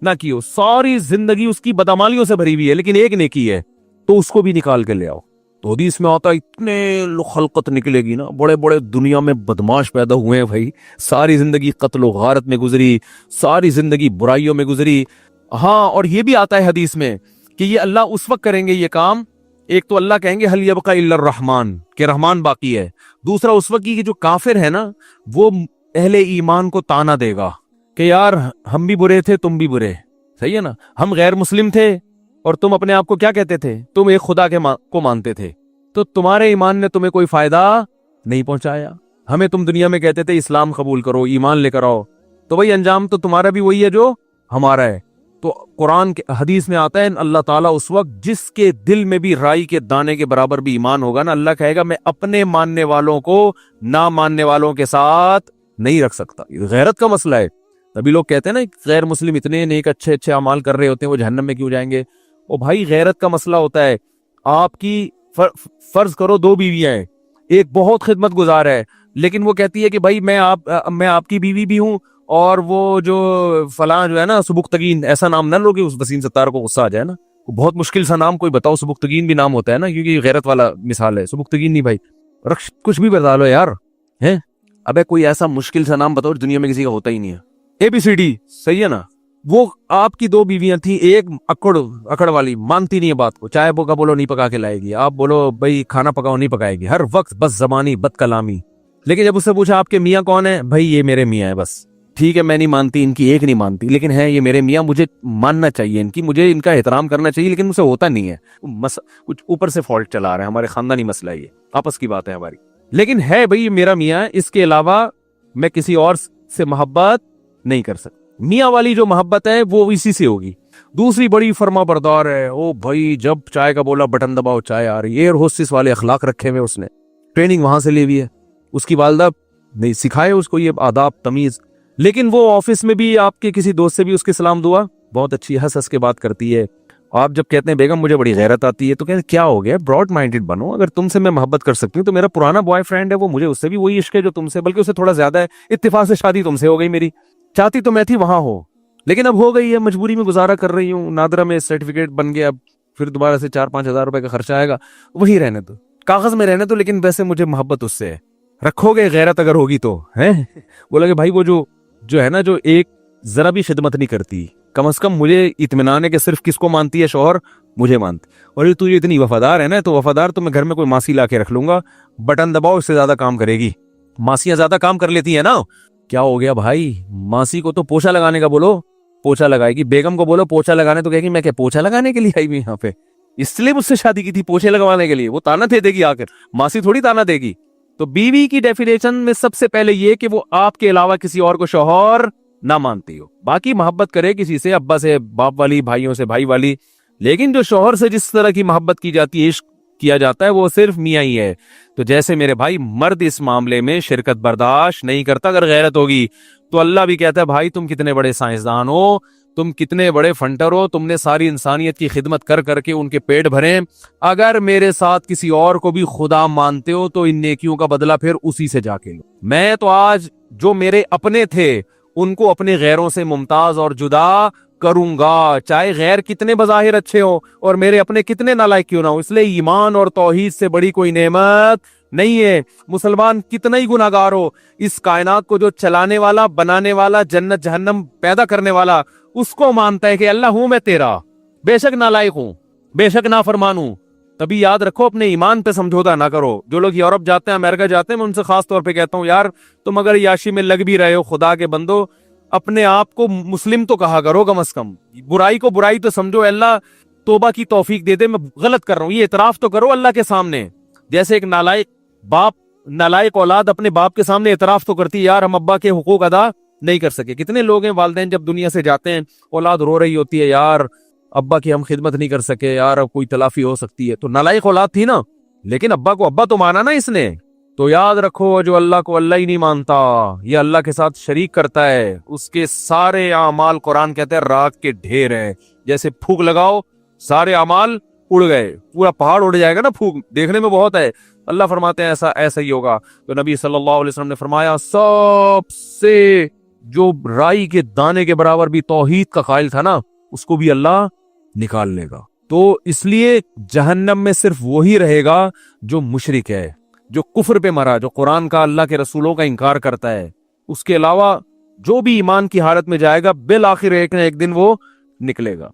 نہ کی ہو، ساری زندگی اس کی بدعمالیوں سے بھری ہوئی ہے لیکن ایک نیکی ہے، تو اس کو بھی نکال کے لے آؤ۔ تو حدیث میں آتا اتنے خلقت نکلے گی نا، بڑے بڑے دنیا میں بدماش پیدا ہوئے ہیں بھائی، ساری زندگی قتل و غارت میں گزری، ساری زندگی برائیوں میں گزری۔ ہاں، اور یہ بھی آتا ہے حدیث میں کہ یہ اللہ اس وقت کریں گے یہ کام، ایک تو اللہ کہیں گے حل یبقى الا الرحمن، کہ رحمان باقی ہے، دوسرا اس وقت کی جو کافر ہے نا وہ اہل ایمان کو تانا دے گا کہ یار ہم بھی برے تھے تم بھی برے، صحیح ہے نا، ہم غیر مسلم تھے اور تم اپنے آپ کو کیا کہتے تھے، تم ایک خدا کو مانتے تھے، تو تمہارے ایمان نے تمہیں کوئی فائدہ نہیں پہنچایا، ہمیں تم دنیا میں کہتے تھے اسلام قبول کرو، ایمان لے کر آؤ، تو بھائی انجام تو تمہارا بھی وہی ہے جو ہمارا ہے۔ تو قرآن کے حدیث میں آتا ہے اللہ تعالیٰ اس وقت جس کے دل میں بھی رائی کے دانے کے برابر بھی ایمان ہوگا نا، اللہ کہے گا میں اپنے ماننے والوں کو نہ ماننے والوں کے ساتھ نہیں رکھ سکتا۔ غیرت کا مسئلہ ہے، تبھی لوگ کہتے ہیں نا غیر مسلم اتنے نیک اچھے اعمال کر رہے ہوتے ہیں وہ جہنم میں کیوں جائیں گے؟ او بھائی غیرت کا مسئلہ ہوتا ہے، آپ کی فرض کرو 2 بیویاں ہیں، ایک بہت خدمت گزار ہے لیکن وہ کہتی ہے کہ بھائی میں آپ کی بیوی بھی ہوں، اور وہ جو فلاں جو ہے نا سبکتگین، ایسا نام نہ لو کہ اس وسیم ستار کو غصہ آ جائے نا، بہت مشکل سا نام کوئی بتاؤ، سبکتگین بھی نام ہوتا ہے نا کیونکہ غیرت والا مثال ہے، سبکتگین نہیں بھائی، کچھ بھی بتا لو یار، ہیں ابے کوئی ایسا مشکل سا نام بتاؤ دنیا میں کسی کا ہوتا ہی نہیں ہے، ABCD، صحیح ہے نا۔ وہ آپ کی 2 بیویاں تھیں، ایک اکڑ والی مانتی نہیں ہے بات کو، چائے کا بولو نہیں پکا کے لائے گی، آپ بولو بھائی کھانا پکاؤ نہیں پکائے گی، ہر وقت بس زبانی بد کلامی، لیکن جب اس سے پوچھا آپ کے میاں کون ہے، بھائی یہ میرے میاں ہے، بس ٹھیک ہے میں نہیں مانتی، ان کی ایک نہیں مانتی لیکن ہے یہ میرے میاں، مجھے ماننا چاہیے ان کی، مجھے ان کا احترام کرنا چاہیے لیکن مجھ سے ہوتا نہیں ہے، کچھ اوپر سے فالٹ چلا رہا ہے، ہمارے خاندانی مسئلہ یہ آپس کی بات ہے ہماری، لیکن ہے بھائی یہ میرا میاں ہے، اس کے علاوہ میں کسی اور سے محبت نہیں کر سکتا۔ میاں والی جو محبت ہے وہ اسی سے ہوگی۔ دوسری بڑی فرما بردار ہے، او بھائی جب چائے کا بولا بٹن دباؤ چائے آ رہی ہے، ایئر ہوسٹس والے اخلاق رکھے ہوئے، اس نے ٹریننگ وہاں سے لی ہوئی ہے، اس کی والدہ نہیں سکھائے اس کو یہ آداب تمیز، لیکن وہ آفس میں بھی آپ کے کسی دوست سے بھی اس کے سلام دعا بہت اچھی ہنس کے بات کرتی ہے۔ آپ جب کہتے ہیں بیگم مجھے بڑی غیرت آتی ہے تو کہتے ہیں کیا ہو گیا، براڈ مائنڈڈ بنو، اگر تم سے میں محبت کر سکتی ہوں تو میرا پرانا بوائے فرینڈ ہے وہ، مجھے اس سے بھی وہی عشق ہے جو تم سے، بلکہ اس سے تھوڑا زیادہ ہے، اتفاق سے شادی تم سے ہو گئی میری، چاہتی تو میں تھی وہاں ہو لیکن اب ہو گئی ہے، مجبوری میں گزارا کر رہی ہوں، نادرا میں سرٹیفکیٹ بن گیا، اب پھر دوبارہ سے 4-5 ہزار روپے کا خرچہ آئے گا، وہی رہنے دو، کاغذ میں رہنے دو، لیکن ویسے مجھے محبت اس سے ہے، رکھو گے غیرت اگر ہوگی تو ہے۔ بولا کہ بھائی وہ جو ہے نا جو ایک ذرا بھی خدمت نہیں کرتی، کم از کم مجھے اطمینان ہے کہ صرف کس کو مانتی ہے، شوہر مجھے مانتی، اور تو یہ اتنی وفادار ہے نا، تو وفادار تو میں گھر میں کوئی ماسی لا کے رکھ لوں گا، بٹن دباؤ اس سے زیادہ کام کرے گی، ماسیاں زیادہ کام کر لیتی ہیں نا، کیا ہو گیا بھائی، ماسی کو تو پوچھا لگانے کا بولو پوچھا لگائے گی، بیگم کو بولو پوچھا لگانے تو کہے گی میں کیا پوچھا لگانے کے لیے آئی ہوئی یہاں پہ، اس لیے مجھ سے شادی کی تھی پوچھے لگوانے کے لیے، وہ تانا دے گی، آخر ماسی تھوڑی تانا دے گی۔ تو بیوی کی ڈیفینیشن میں سب سے پہلے یہ کہ وہ آپ کے علاوہ کسی اور کو شوہر نہ مانتی ہو، باقی محبت کرے کسی سے، ابا سے باپ والی، بھائیوں سے بھائی والی، لیکن جو شوہر سے جس طرح کی محبت کی جاتی ہے، عشق کیا جاتا ہے، وہ صرف میاں ہی ہے۔ تو جیسے میرے بھائی مرد اس معاملے میں شرکت برداشت نہیں کرتا، اگر غیرت ہوگی تو اللہ بھی کہتا ہے بھائی تم کتنے بڑے سائنسدان ہو، تم کتنے بڑے فنٹر ہو, تم نے ساری انسانیت کی خدمت کر کر کے ان کے پیٹ بھرے, اگر میرے ساتھ کسی اور کو بھی خدا مانتے ہو تو ان نیکیوں کا بدلہ پھر اسی سے جا کے لو. میں تو آج جو میرے اپنے تھے ان کو اپنے غیروں سے ممتاز اور جدا کروں گا, چاہے غیر کتنے بظاہر اچھے ہو اور میرے اپنے کتنے نالائق کیوں نہ ہو. اس لیے ایمان اور توحید سے بڑی کوئی نعمت نہیں ہے. مسلمان کتنا ہی گناہگار ہو, اس کائنات کو جو چلانے والا, بنانے والا, جنت جہنم پیدا کرنے والا, اس کو مانتا ہے کہ اللہ ہوں میں تیرا, بے شک نالائق ہوں, بے شک نافرمان ہوں. تبھی یاد رکھو اپنے ایمان پہ سمجھوتا نہ کرو. جو لوگ یورپ جاتے ہیں, امریکہ جاتے ہیں, میں ان سے خاص طور پہ کہتا ہوں یار تم اگر یاشی میں لگ بھی رہے ہو, خدا کے بندو اپنے آپ کو مسلم تو کہا کرو کم از کم. برائی کو برائی تو سمجھو, اللہ توبہ کی توفیق دے دے, میں غلط کر رہا ہوں یہ اعتراف تو کرو اللہ کے سامنے. جیسے ایک نالائق باپ, نالائق اولاد اپنے باپ کے سامنے اعتراف تو کرتی ہے یار ہم ابا کے حقوق ادا نہیں کر سکے. کتنے لوگ ہیں والدین جب دنیا سے جاتے ہیں اولاد رو رہی ہوتی ہے یار ابا کی ہم خدمت نہیں کر سکے, یار اب کوئی تلافی ہو سکتی ہے. تو نالائق اولاد تھی نا, لیکن ابا کو ابا تو مانا نا اس نے. تو یاد رکھو جو اللہ کو اللہ ہی نہیں مانتا, یہ اللہ کے ساتھ شریک کرتا ہے, اس کے سارے اعمال قرآن کہتے ہیں راکھ کے ڈھیر ہے. جیسے پھونک لگاؤ سارے اعمال اڑ گئے, پورا پہاڑ اڑ جائے گا نا, پھونک دیکھنے میں بہت ہے. اللہ فرماتے ہیں ایسا ہی ہوگا. تو نبی صلی اللہ علیہ وسلم نے فرمایا سب سے جو رائی کے دانے کے برابر بھی توحید کا قائل تھا نا, اس کو بھی اللہ نکال لے گا. تو اس لیے جہنم میں صرف وہی رہے گا جو مشرک ہے, جو کفر پہ مرا, جو قرآن کا, اللہ کے رسولوں کا انکار کرتا ہے. اس کے علاوہ جو بھی ایمان کی حالت میں جائے گا بالآخر ایک نہ ایک دن وہ نکلے گا.